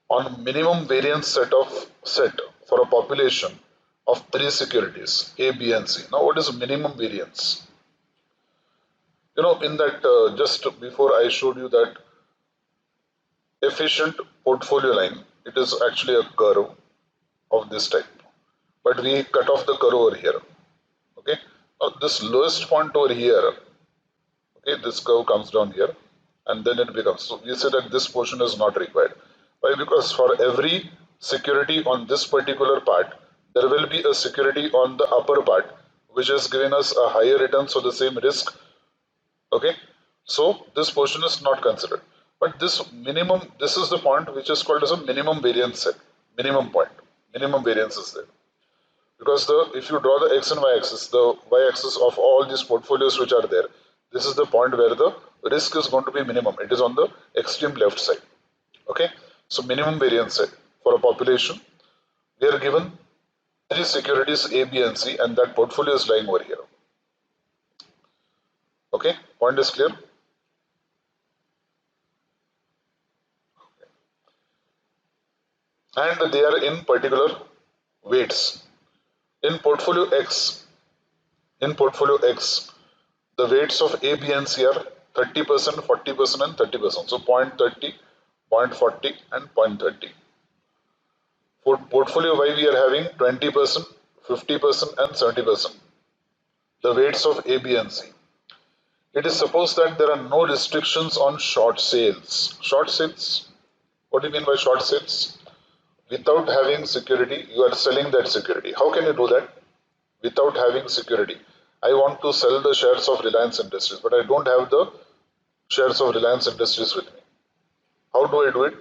on minimum variance set for a population of three securities A, B, and C. Now, what is minimum variance? In that just before I showed you that efficient portfolio line, it is actually a curve of this type, but we cut off the curve over here. Okay, now this lowest point over here, okay, this curve comes down here and then it becomes, so we say that this portion is not required. Why? Because for every security on this particular part there will be a security on the upper part which is giving us a higher return, so the same risk. Okay, so this portion is not considered, but this minimum, this is the point which is called as a minimum variance set. Minimum point, minimum variance is there, because the if you draw the x and y axis, the y axis of all these portfolios which are there, this is the point where the risk is going to be minimum. It is on the extreme left side. Okay, so minimum variance set for a population, we are given three securities A, B, and C, and that portfolio is lying over here. Okay, point is clear. And they are in particular weights. In portfolio X, the weights of A, B, and C are 30%, 40%, and 30%. So 0.30, 0.40, and 0.30. For portfolio Y, we are having 20%, 50%, and 70%. The weights of A, B, and C. It is supposed that there are no restrictions on short sales. Short sales? What do you mean by short sales? Without having security, you are selling that security. How can you do that? Without having security. I want to sell the shares of Reliance Industries, but I don't have the shares of Reliance Industries with me. How do I do it?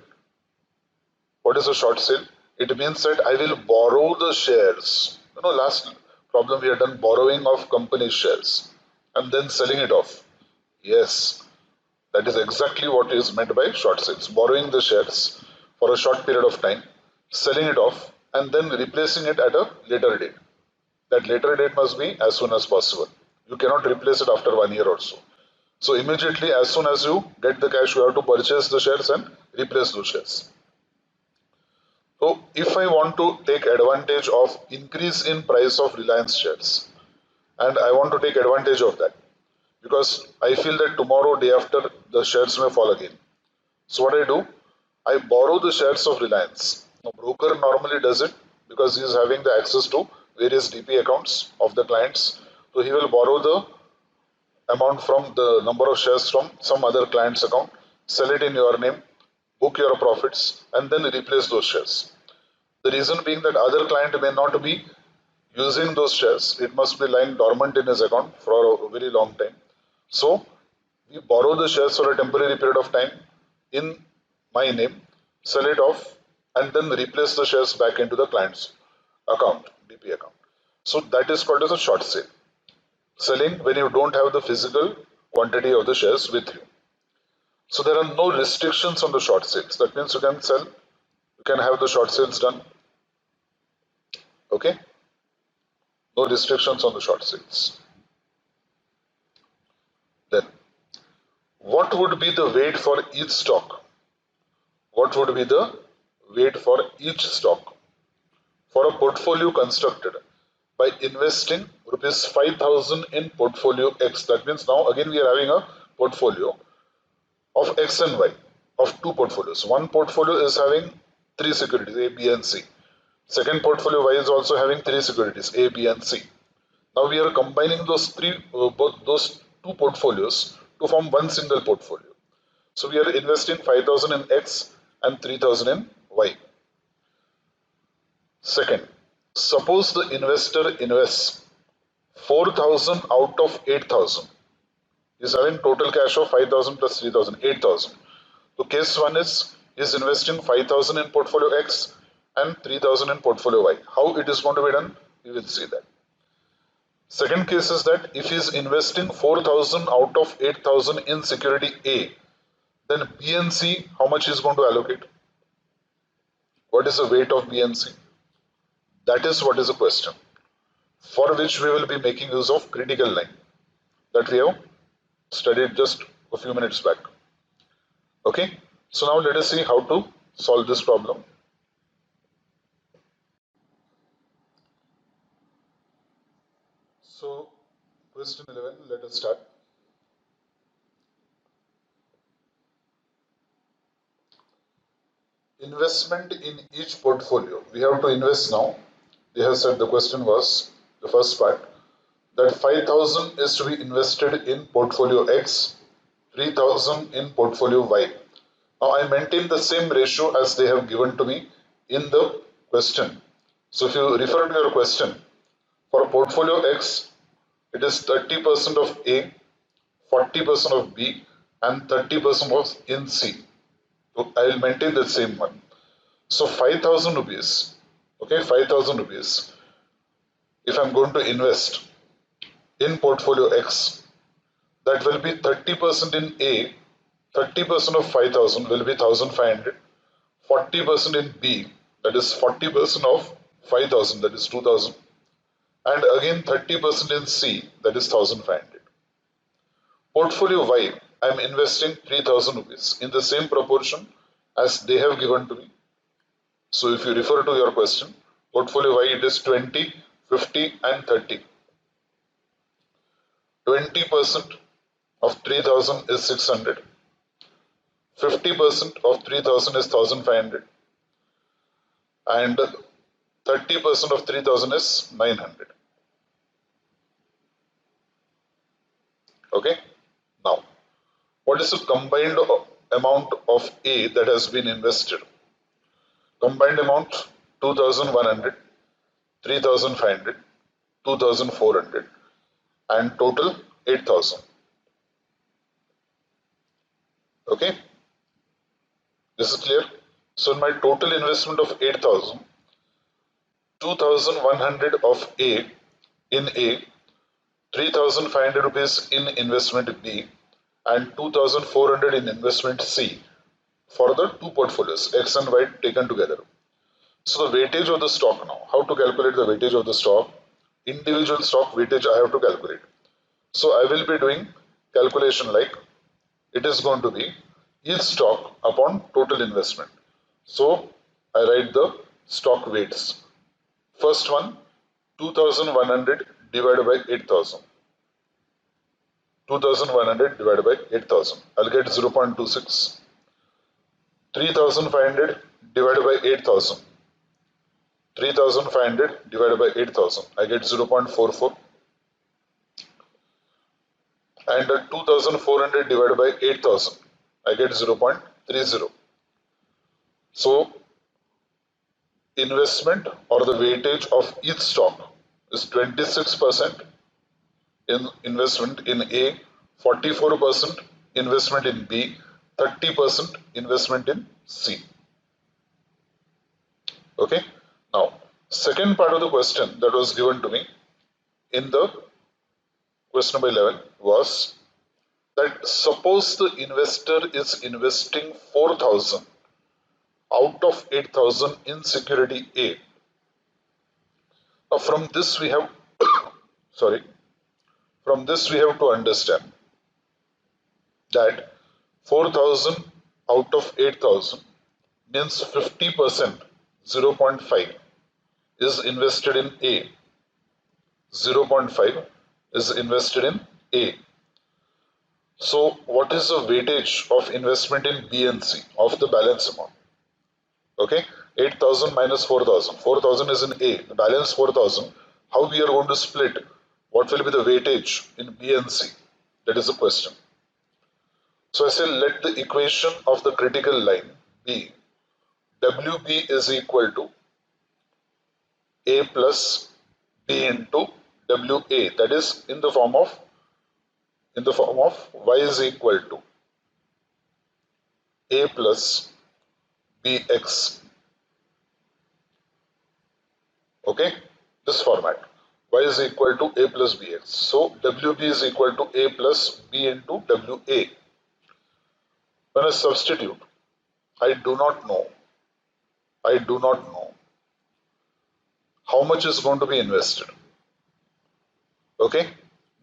What is a short sale? It means that I will borrow the shares. Last problem we had done borrowing of company shares and then selling it off. Yes, that is exactly what is meant by short sales. Borrowing the shares for a short period of time, selling it off, and then replacing it at a later date. That later date must be as soon as possible. You cannot replace it after 1 year or so. So immediately as soon as you get the cash, you have to purchase the shares and replace those shares. So if I want to take advantage of increase in price of Reliance shares, and I want to take advantage of that, because I feel that tomorrow, day after, the shares may fall again. So what I do, I borrow the shares of Reliance. Now broker normally does it because he is having the access to various DP accounts of the clients. So he will borrow the amount from the number of shares from some other client's account, sell it in your name, book your profits, and then replace those shares. The reason being that other client may not be using those shares, it must be lying dormant in his account for a very long time. So we borrow the shares for a temporary period of time in my name, sell it off, and then replace the shares back into the client's account, DP account. So that is called as a short sale. Selling when you don't have the physical quantity of the shares with you. So there are no restrictions on the short sales. That means you can sell, you can have the short sales done. Okay? No restrictions on the short sales. Then What would be the weight for each stock? What would be the weight for each stock for a portfolio constructed by investing rupees 5,000 in portfolio X? That means now again we are having a portfolio of X and Y of two portfolios. One portfolio is having three securities A, B, and C. Second portfolio Y is also having three securities A, B, and C. Now we are combining both those two portfolios to form one single portfolio. So we are investing 5,000 in X and 3,000 in Y. Second, suppose the investor invests 4,000 out of 8,000. He's having total cash of 5,000 plus 3,000, 8,000. So case one is investing 5,000 in portfolio X and 3,000 in portfolio Y. How it is going to be done? We will see that. Second case is that if he is investing 4,000 out of 8,000 in security A, then B and C, how much is going to allocate? What is the weight of B and C? That is what is the question, for which we will be making use of critical line that we have studied just a few minutes back. Okay, so now let us see how to solve this problem. So, question 11, let us start. Investment in each portfolio. We have to invest now. They have said the question was the first part that 5,000 is to be invested in portfolio X, 3,000 in portfolio Y. Now I maintain the same ratio as they have given to me in the question. So if you refer to your question, for portfolio X, it is 30% of A, 40% of B, and 30% of in C. So I will maintain the same one. So 5,000 rupees, okay, 5,000 rupees. If I'm going to invest in portfolio X, that will be 30% in A, 30% of 5,000 will be 1,500, 40% in B, that is 40% of 5,000, that is 2,000, and again 30% in C, that is 1,500. Portfolio Y, I am investing 3,000 rupees in the same proportion as they have given to me. So if you refer to your question, portfolio Y it is 20, 50 and 30. 20% of 3,000 is 600. 50% of 3,000 is 1,500. And 30% of 3,000 is 900. Okay. Now, what is the combined amount of A that has been invested? Combined amount 2,100, 3,500, 2,400 and total 8,000. Okay. This is clear. So in my total investment of 8,000, 2,100 of A in A, 3,500 rupees in investment B and 2,400 in investment C for the two portfolios X and Y taken together. So the weightage of the stock now, how to calculate the weightage of the stock? Individual stock weightage I have to calculate. So I will be doing calculation like it is going to be each stock upon total investment. So I write the stock weights. First one 2,100 divided by 8,000. 2,100 divided by 8,000. I'll get 0.26. 3,500 divided by 8,000. 3,500 divided by 8,000. I get 0.44. And 2,400 divided by 8,000. I get 0.30. So investment or the weightage of each stock is 26% in investment in A, 44% investment in B, 30% investment in C. Okay. Now, second part of the question that was given to me in the question number 11 was that suppose the investor is investing 4,000 out of 8,000 in security A. Now from this we have sorry, from this we have to understand that 4,000 out of 8,000 means 50%, 0.5 is invested in A. 0.5 is invested in A. So what is the weightage of investment in B and C of the balance amount? Okay, 8,000 minus 4,000. 4,000 is in A, the balance 4,000. How we are going to split? What will be the weightage in B and C? That is the question. So I say let the equation of the critical line be WB is equal to A plus B into WA. That is in the form of Y is equal to A plus BX. Okay, this format. Y is equal to A plus Bx. So WB is equal to A plus B into WA. When I substitute, I do not know. I do not know how much is going to be invested. Okay.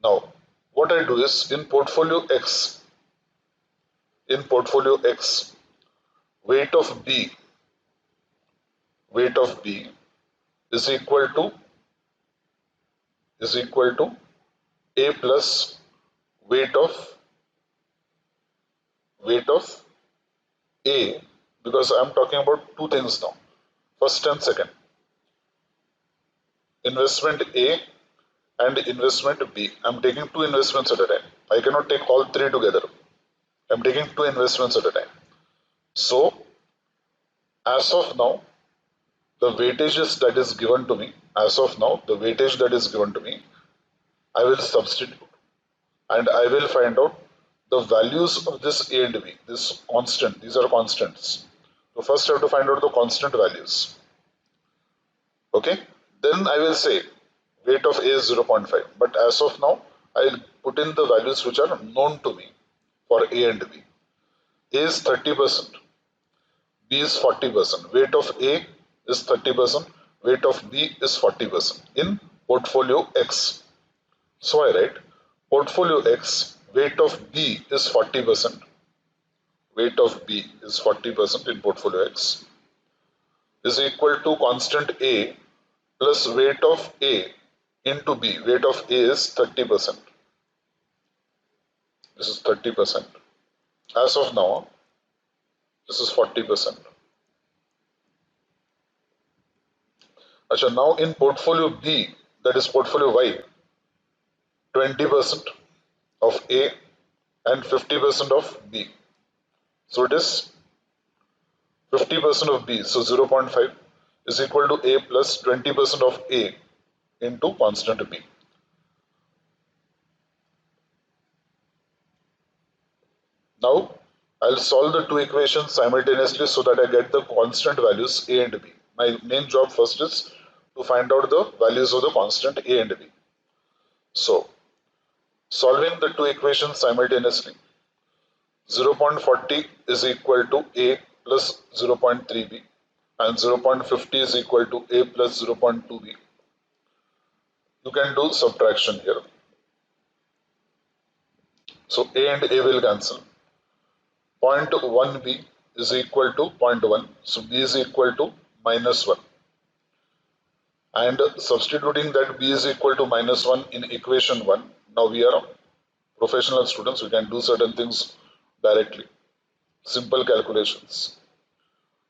Now, what I do is in portfolio X, weight of B, weight of B is equal to A plus weight of A, because I am talking about two things now. First and second, investment A and investment B. I am taking two investments at a time. I cannot take all three together. I am taking two investments at a time. So, as of now, the weightages that is given to me, the weightage that is given to me, I will substitute and I will find out the values of this A and B, this constant, these are constants. So first I have to find out the constant values. Okay, then I will say weight of A is 0.5, but as of now, I'll put in the values which are known to me for A and B. A is 30%, B is 40%, weight of A is 30%, weight of B is 40% in portfolio X. So I write portfolio X, weight of B is 40%, weight of B is 40% in portfolio X is equal to constant A plus weight of A into B. Weight of A is 30%. This is 30%. As of now, this is 40%. Achha, now in portfolio B, that is portfolio Y, 20% of A and 50% of B. So it is 50% of B, so 0.5 is equal to A plus 20% of A into constant B. Now I'll solve the two equations simultaneously so that I get the constant values A and B. My main job first is to find out the values of the constant A and B. So solving the two equations simultaneously, 0.40 is equal to A plus 0.3B and 0.50 is equal to A plus 0.2B. You can do subtraction here. So A and A will cancel. 0.1B is equal to 0.1. So B is equal to minus 1. And substituting that B is equal to minus 1 in equation 1. Now we are professional students. We can do certain things directly. Simple calculations.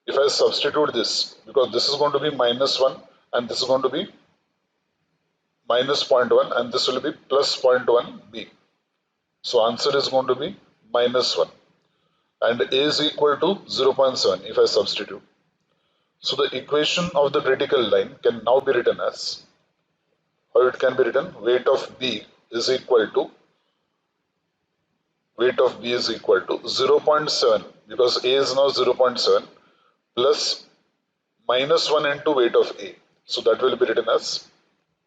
If I substitute this, because this is going to be minus 1 and this is going to be minus 0.1 and this will be plus 0.1B. So answer is going to be minus 1 and A is equal to 0.7 if I substitute. So the equation of the critical line can now be written as, or it can be written, weight of B is equal to 0.7 because A is now 0.7 plus minus 1 into weight of A. So that will be written as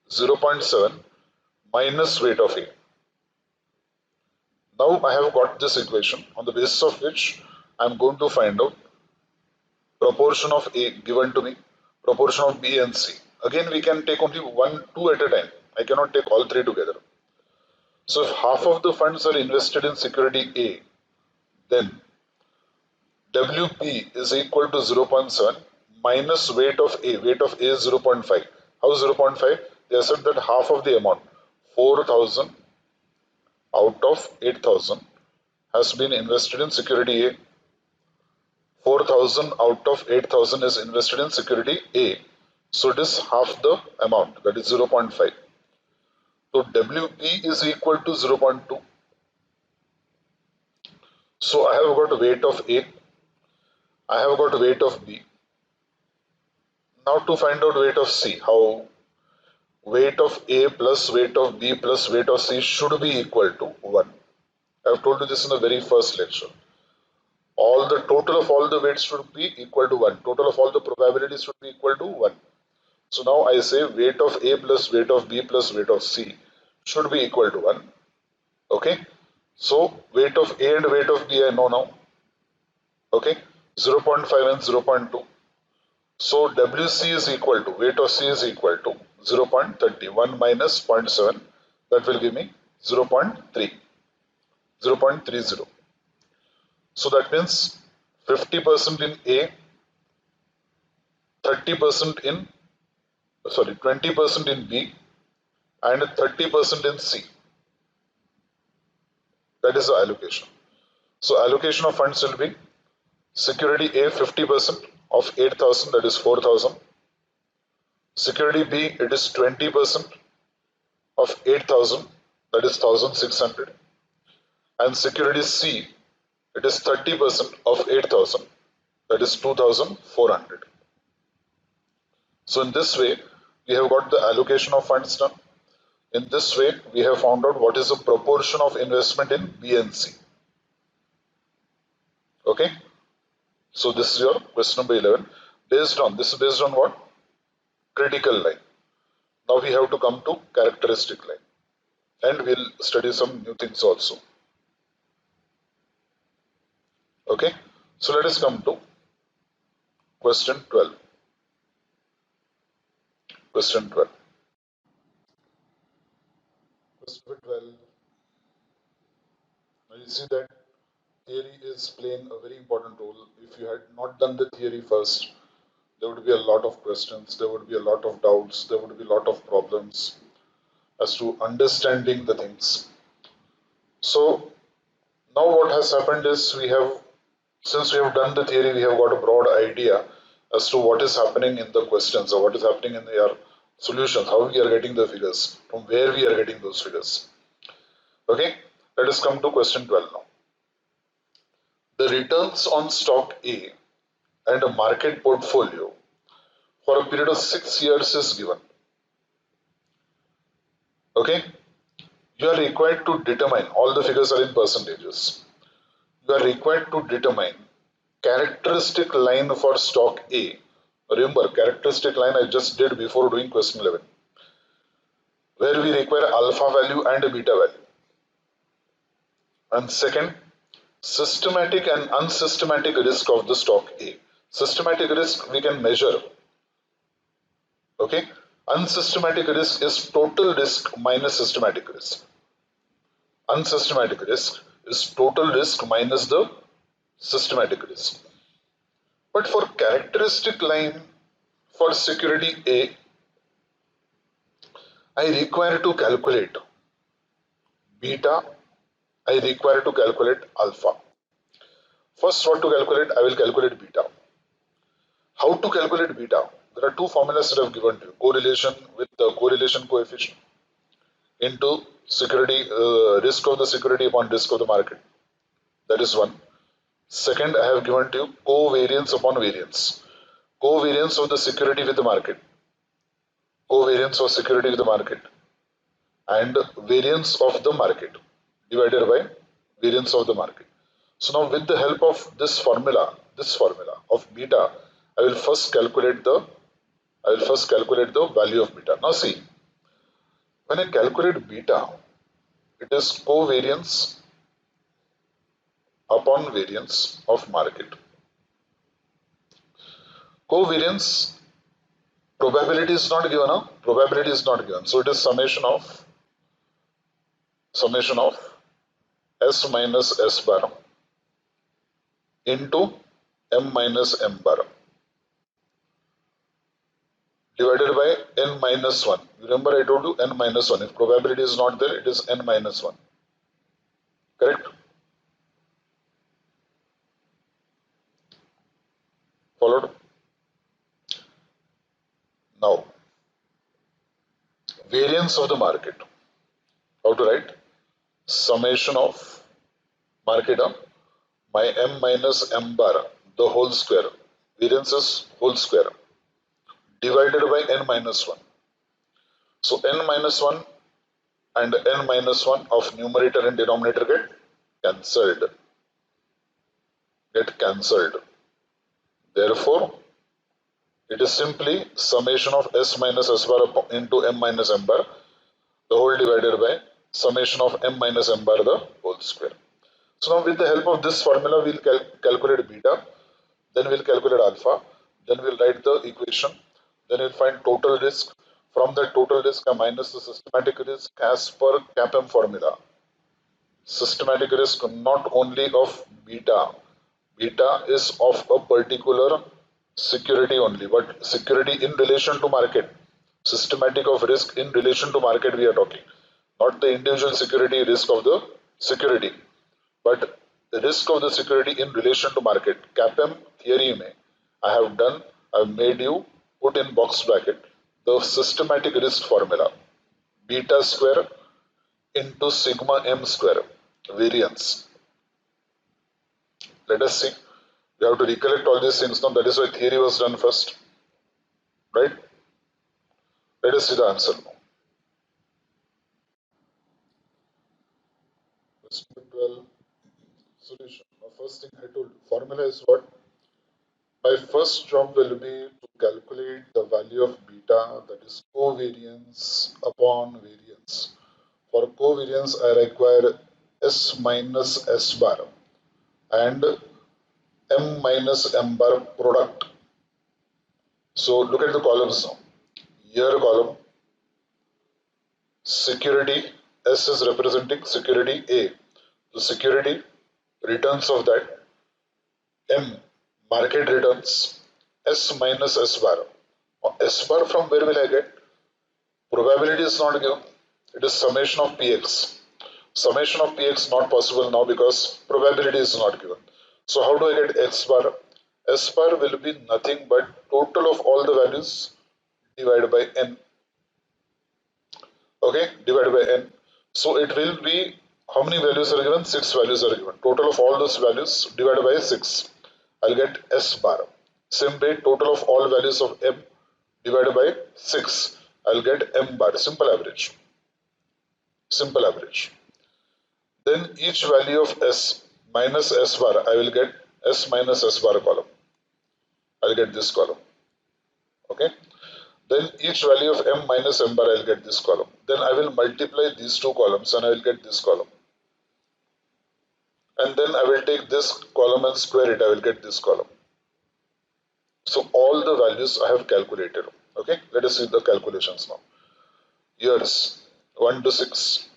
0.7 minus weight of A. Now I have got this equation on the basis of which I am going to find out proportion of A given to me, proportion of B and C. Again, we can take only one, two at a time. I cannot take all three together. So if half of the funds are invested in security A, then WP is equal to 0.7 minus weight of A. Weight of A is 0.5. How 0.5? They have said that half of the amount, 4,000 out of 8,000, has been invested in security A. 4,000 out of 8,000 is invested in security A. So it is half the amount, that is 0.5. So WP is equal to 0.2. So I have got weight of A, I have got weight of B. Now to find out weight of C, how weight of A plus weight of B plus weight of C should be equal to 1. I have told you this in the very first lecture. All the total of all the weights should be equal to 1. Total of all the probabilities should be equal to 1. So now I say weight of A plus weight of B plus weight of C should be equal to 1. Okay. So weight of A and weight of B I know now. Okay. 0.5 and 0.2. So WC is equal to, weight of C is equal to 0.30. 1 minus 0.7, that will give me 0.3. 0.30. So that means 50% in A, 30% in, sorry, 20% in B, and 30% in C. That is the allocation. So allocation of funds will be security A 50% of 8,000, that is 4,000. Security B, it is 20% of 8,000, that is 1,600. And security C, it is 30% of 8,000, that is 2,400. So in this way, we have got the allocation of funds done. In this way, we have found out what is the proportion of investment in B and C. Okay. So this is your question number 11. This is based on what? Critical line. Now we have to come to characteristic line. And we'll study some new things also. Okay. So let us come to question 12. Question 12. Question number 12. Now you see that theory is playing a very important role. If you had not done the theory first, there would be a lot of questions, there would be a lot of doubts, there would be a lot of problems as to understanding the things. So now what has happened is since we have done the theory, we have got a broad idea as to what is happening in the questions or what is happening in their solutions, how we are getting the figures, from where we are getting those figures. Okay, let us come to question 12 now. The returns on stock A and a market portfolio for a period of 6 years is given. Okay, you are required to determine, all the figures are in percentages. You are required to determine characteristic line for stock A. Remember, characteristic line I just did before doing question 11, where we require alpha value and a beta value. And second, systematic and unsystematic risk of the stock A. Systematic risk we can measure. Okay, unsystematic risk is total risk minus systematic risk. Unsystematic risk is total risk minus the systematic risk. But for characteristic line for security A, I require to calculate beta, I require to calculate alpha. First, what to calculate? I will calculate beta. How to calculate beta? There are two formulas that I have given to you. Correlation with the correlation coefficient into security, risk of the security upon risk of the market. That is one. Second, I have given to you covariance upon variance. Covariance of the security with the market. Covariance of security with the market. And variance of the market divided by variance of the market. So now with the help of this formula of beta, I will first calculate the value of beta. Now see, when I calculate beta, it is covariance upon variance of market. Covariance probability is not given, probability is not given. So it is summation of S minus S bar into m minus m bar divided by n minus 1. Remember I told you n minus 1. If probability is not there, it is n minus 1. Correct? Followed? Now, variance of the market. How to write? Summation of market on my m minus m bar, the whole square. Variance is whole square divided by n minus 1. So n minus 1 and n minus 1 of numerator and denominator get cancelled. Get cancelled. Therefore, it is simply summation of s minus s bar into m minus m bar, the whole divided by summation of m minus m bar, the whole square. So now with the help of this formula, we'll calculate beta, then we'll calculate alpha, then we'll write the equation, then we'll find total risk. From that total risk, I minus the systematic risk as per CAPM formula. Systematic risk not only of beta. Beta is of a particular security only, but security in relation to market. Systematic of risk in relation to market we are talking, not the individual security risk of the security, but the risk of the security in relation to market. CAPM theory mein, I have done, I have made you put in box bracket the systematic risk formula. Beta square into sigma m square variance. Let us see. We have to recollect all these things now. That is why theory was done first. Right? Let us see the answer now. Question number 12. Solution. Now, first thing I told you, formula is what? My first job will be to calculate the value of beta, that is covariance upon variance. For covariance, I require S minus S bar and M minus M bar product. So look at the columns now. Here column, security, S is representing security A. The security returns of that, M market returns, S minus S bar. S bar from where will I get? Probability is not given. It is summation of Px. Summation of Px not possible now because probability is not given. So how do I get S bar? S bar will be nothing but total of all the values divided by n. Okay, divided by n. So it will be, how many values are given? 6 values are given. Total of all those values divided by 6. I'll get S bar. Same way, total of all values of m divided by 6. I'll get m bar. Simple average. Simple average. Then each value of S minus S bar, I will get S minus S bar column. I'll get this column. Okay. Then each value of M minus M bar, I'll get this column. Then I will multiply these two columns and I will get this column. And then I will take this column and square it, I will get this column. So all the values I have calculated. Okay. Let us see the calculations now. Years 1 to 6.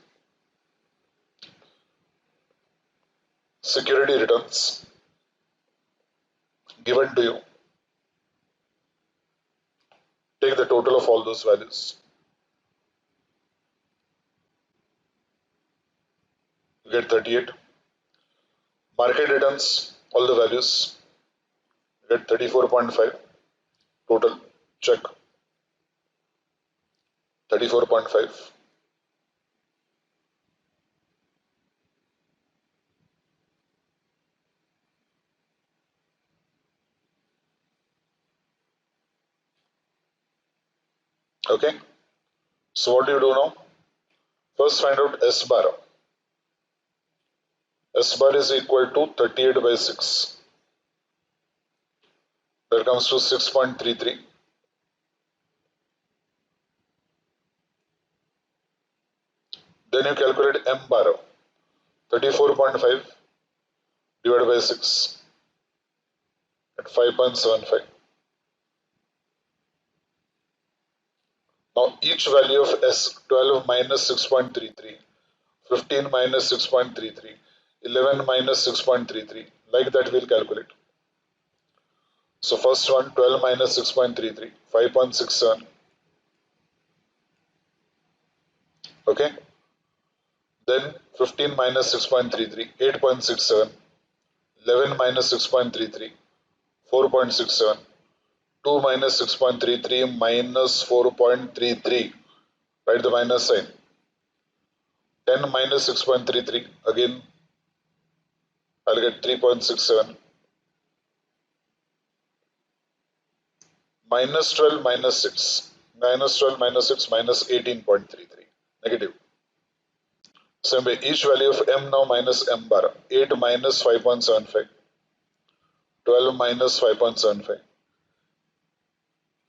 Security returns given to you. Take the total of all those values. You get 38. Market returns, all the values, you get 34.5. Total, check, 34.5. Okay. So what do you do now? First find out S bar. S bar is equal to 38 by 6. That comes to 6.33. Then you calculate M bar. 34.5 divided by 6 at 5.75. Now each value of S, 12 minus 6.33, 15 minus 6.33, 11 minus 6.33, Like that we'll calculate. So first one, 12 minus 6.33, 5.67. Okay. Then 15 minus 6.33, 8.67. 11 minus 6.33, 4.67. 2 minus 6.33 minus 4.33. Write the minus sign. 10 minus 6.33. Again, I'll get 3.67. Minus 12 minus 6. Minus 12 minus 6 minus 18.33. Negative. Same way, each value of m now minus m bar. 8 minus 5.75. 12 minus 5.75.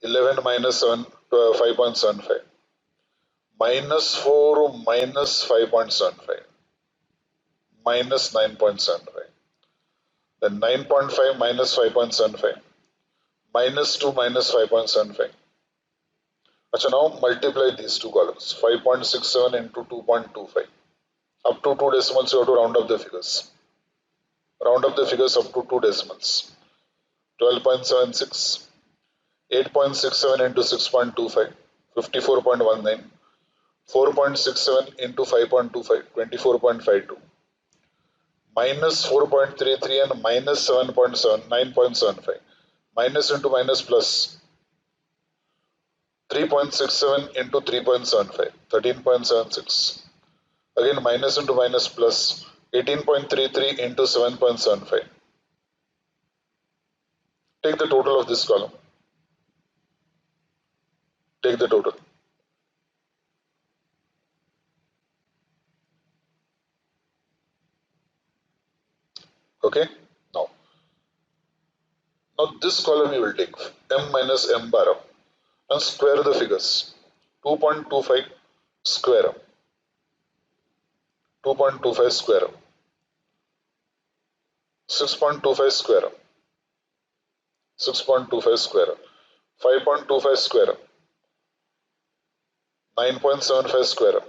11 minus 5.75. Minus 4 minus 5.75. Minus 9.75. Then 9.5 minus 5.75. Minus 2 minus 5.75. Achha, now multiply these two columns. 5.67 into 2.25. Up to two decimals, you have to round up the figures. Round up the figures up to two decimals. 12.76, 8.67 into 6.25, 54.19, 4.67 into 5.25, 24.52, minus 4.33 and minus 7.7, 9.75, minus into minus plus, 3.67 into 3.75, 13.76, again minus into minus plus, 18.33 into 7.75. Take the total of this column. Take the total. Okay. Now this column you will take m minus m bar and square the figures. 2.25 square. 2.25 square. 6.25 square. 6.25 square. 5.25 square. 9.75 square.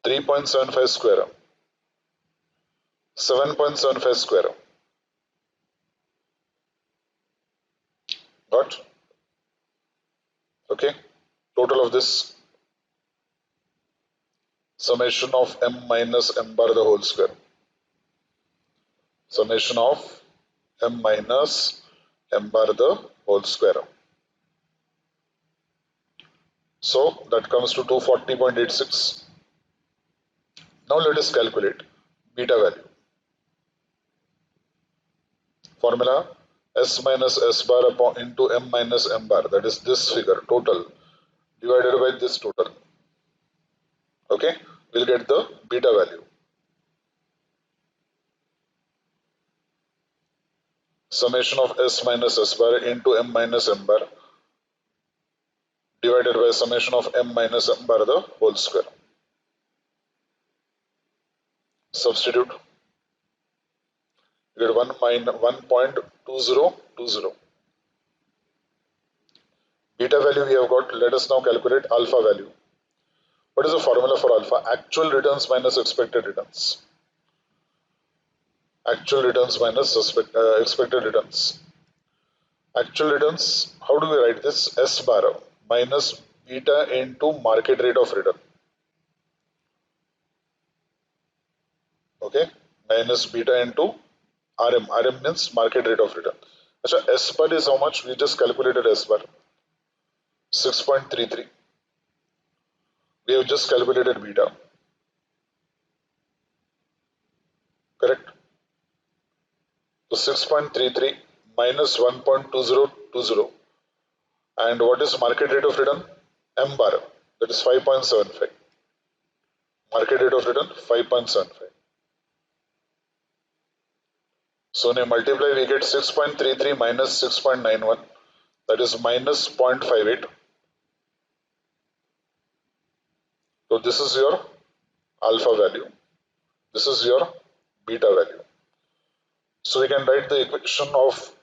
3.75 square. 7.75 square. Got? Okay. Total of this summation of m minus m bar the whole square. Summation of m minus m bar the whole square. So that comes to 240.86. Now let us calculate beta value. Formula S minus S bar upon into M minus M bar, that is this figure total divided by this total. Okay, we'll get the beta value. Summation of S minus S bar into M minus M bar divided by summation of M minus M bar the whole square. Substitute. You get 1.2020. Beta value we have got. Let us now calculate alpha value. What is the formula for alpha? Actual returns minus expected returns. Actual returns minus expected returns. Actual returns, how do we write this? S bar minus beta into market rate of return. Okay, minus beta into RM. RM means market rate of return. So S bar is how much? We just calculated S bar 6.33. We have just calculated beta. Correct? So 6.33 minus 1.2020. And what is market rate of return? M bar. That is 5.75. Market rate of return 5.75. So when I multiply, we get 6.33 minus 6.91, that is minus 0.58. So this is your alpha value. This is your beta value. So we can write the equation of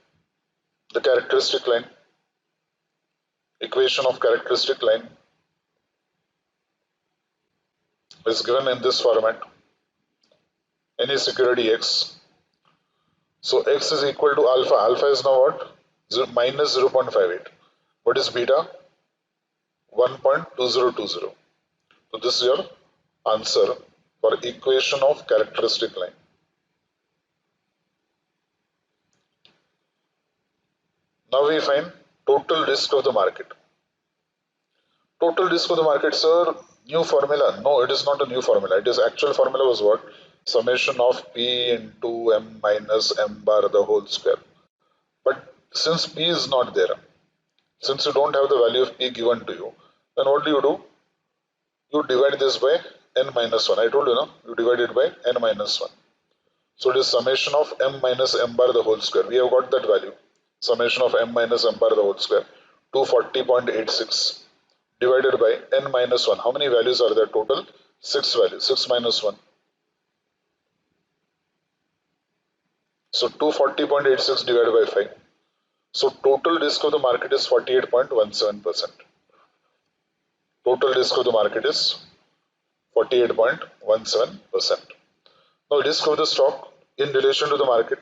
the characteristic line. Equation of characteristic line is given in this format. Any security X So x is equal to alpha. Alpha is now what? Minus 0.58. What is beta? 1.2020. So this is your answer for equation of characteristic line. Now we find total risk of the market. Total risk of the market, sir, new formula. No, it is not a new formula. It is actual formula was what? Summation of P into M minus M bar the whole square. But since P is not there, since you don't have the value of P given to you, then what do? You divide this by N minus 1. I told you, no? You divide it by N minus 1. So it is summation of M minus M bar the whole square. We have got that value. Summation of M minus M bar the whole square. 240.86 divided by N minus 1. How many values are there total? 6 values. 6 minus 1. So 240.86 divided by 5. So total risk of the market is 48.17%. Total risk of the market is 48.17%. Now risk of the stock in relation to the market.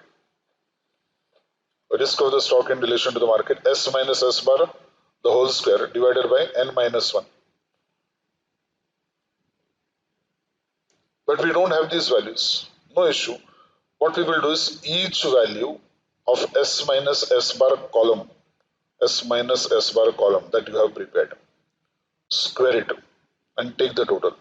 Risk of the stock in relation to the market, S minus S bar the whole square divided by N minus 1. But we don't have these values. No issue. What we will do is each value of S minus S bar column, S minus S bar column that you have prepared, square it and take the total.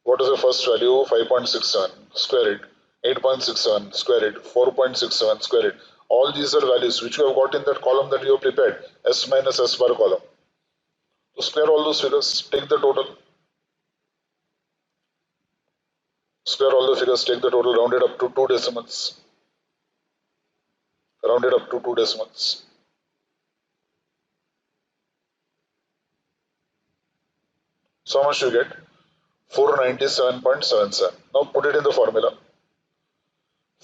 What is the first value? 5.67, square it. 8.67, square it. 4.67, square it. All these are values which you have got in that column that you have prepared, S minus S bar column. So square all those figures, take the total. Square all the figures, take the total, round it up to 2 decimals. Round it up to 2 decimals. So how much you get? 497.77. Now put it in the formula.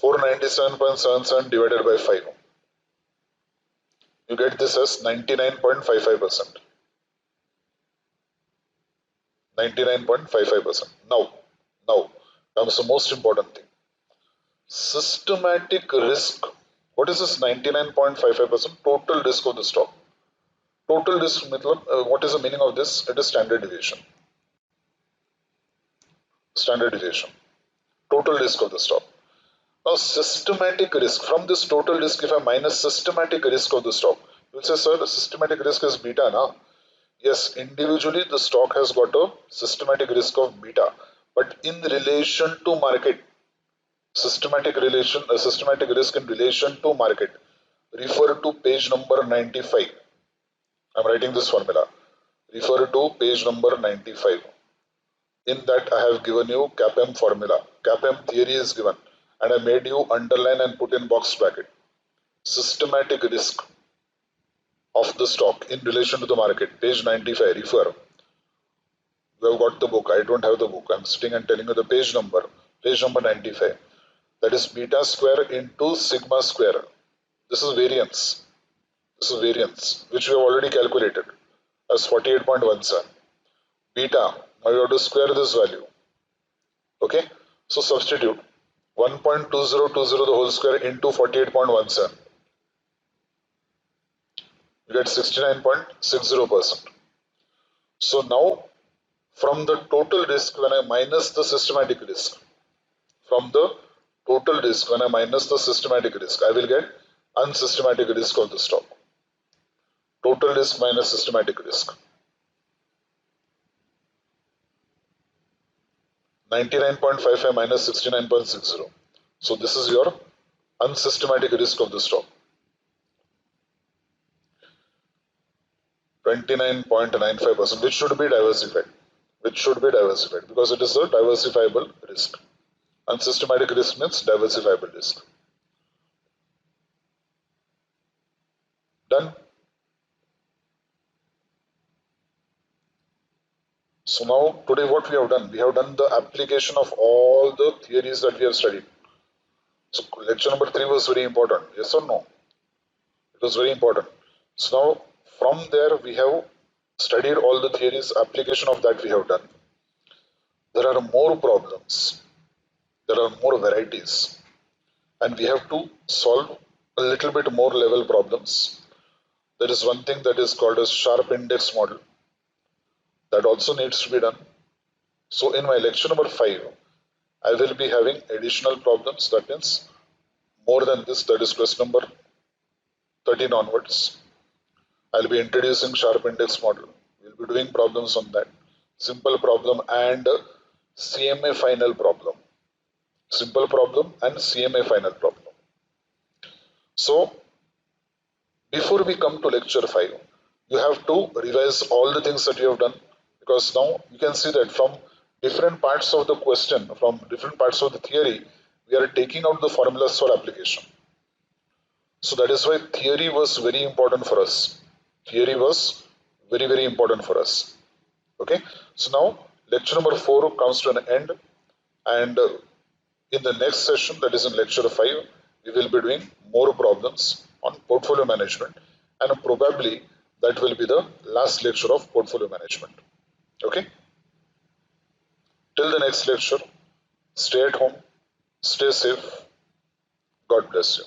497.77 divided by 5. You get this as 99.55%. 99.55%. Now comes the most important thing. Systematic risk. What is this 99.55%? Total risk of the stock. Total risk, what is the meaning of this? It is standard deviation. Standard deviation. Total risk of the stock. Now, systematic risk. From this total risk, if I minus systematic risk of the stock, you will say, sir, the systematic risk is beta, na? Yes, individually the stock has got a systematic risk of beta, but in relation to market, systematic risk in relation to market. Refer to page number 95. I'm writing this formula. Refer to page number 95. In that I have given you CAPM formula. CAPM theory is given and I made you underline and put in box bracket. Systematic risk of the stock in relation to the market. Page 95. Refer. You have got the book. I don't have the book. I'm sitting and telling you the page number. Page number 95. That is beta square into sigma square. This is variance. This is variance, which we have already calculated as 48.17. Beta, now you have to square this value. Okay, so substitute 1.2020 the whole square into 48.17. You get 69.60%. So now from the total risk, when I minus the systematic risk, from the total risk, when I minus the systematic risk, I will get unsystematic risk of the stock. Total risk minus systematic risk. 99.55 minus 69.60. So this is your unsystematic risk of the stock. 29.95%, which should be diversified. Which should be diversified because it is a diversifiable risk. Unsystematic risk means diversifiable risk. Done. So now today what we have done? We have done the application of all the theories that we have studied. So lecture number 3 was very important. Yes or no? It was very important. So now from there we have studied all the theories, application of that we have done. There are more problems. There are more varieties. and we have to solve a little bit more level problems. There is one thing that is called as sharp index model that also needs to be done. So in my lecture number 5, I will be having additional problems, that means more than this, that is question number 13 onwards. I'll be introducing sharp index model. We'll be doing problems on that. Simple problem and CMA final problem. Simple problem and CMA final problem. So before we come to lecture 5, you have to revise all the things that you have done, because now you can see that from different parts of the question, from different parts of the theory, we are taking out the formulas for application. So that is why theory was very important for us. Theory was very, very important for us. Okay. So now lecture number 4 comes to an end, and in the next session, that is in lecture 5, we will be doing more problems on portfolio management, and probably that will be the last lecture of portfolio management. Okay. Till the next lecture, stay at home, stay safe. God bless you.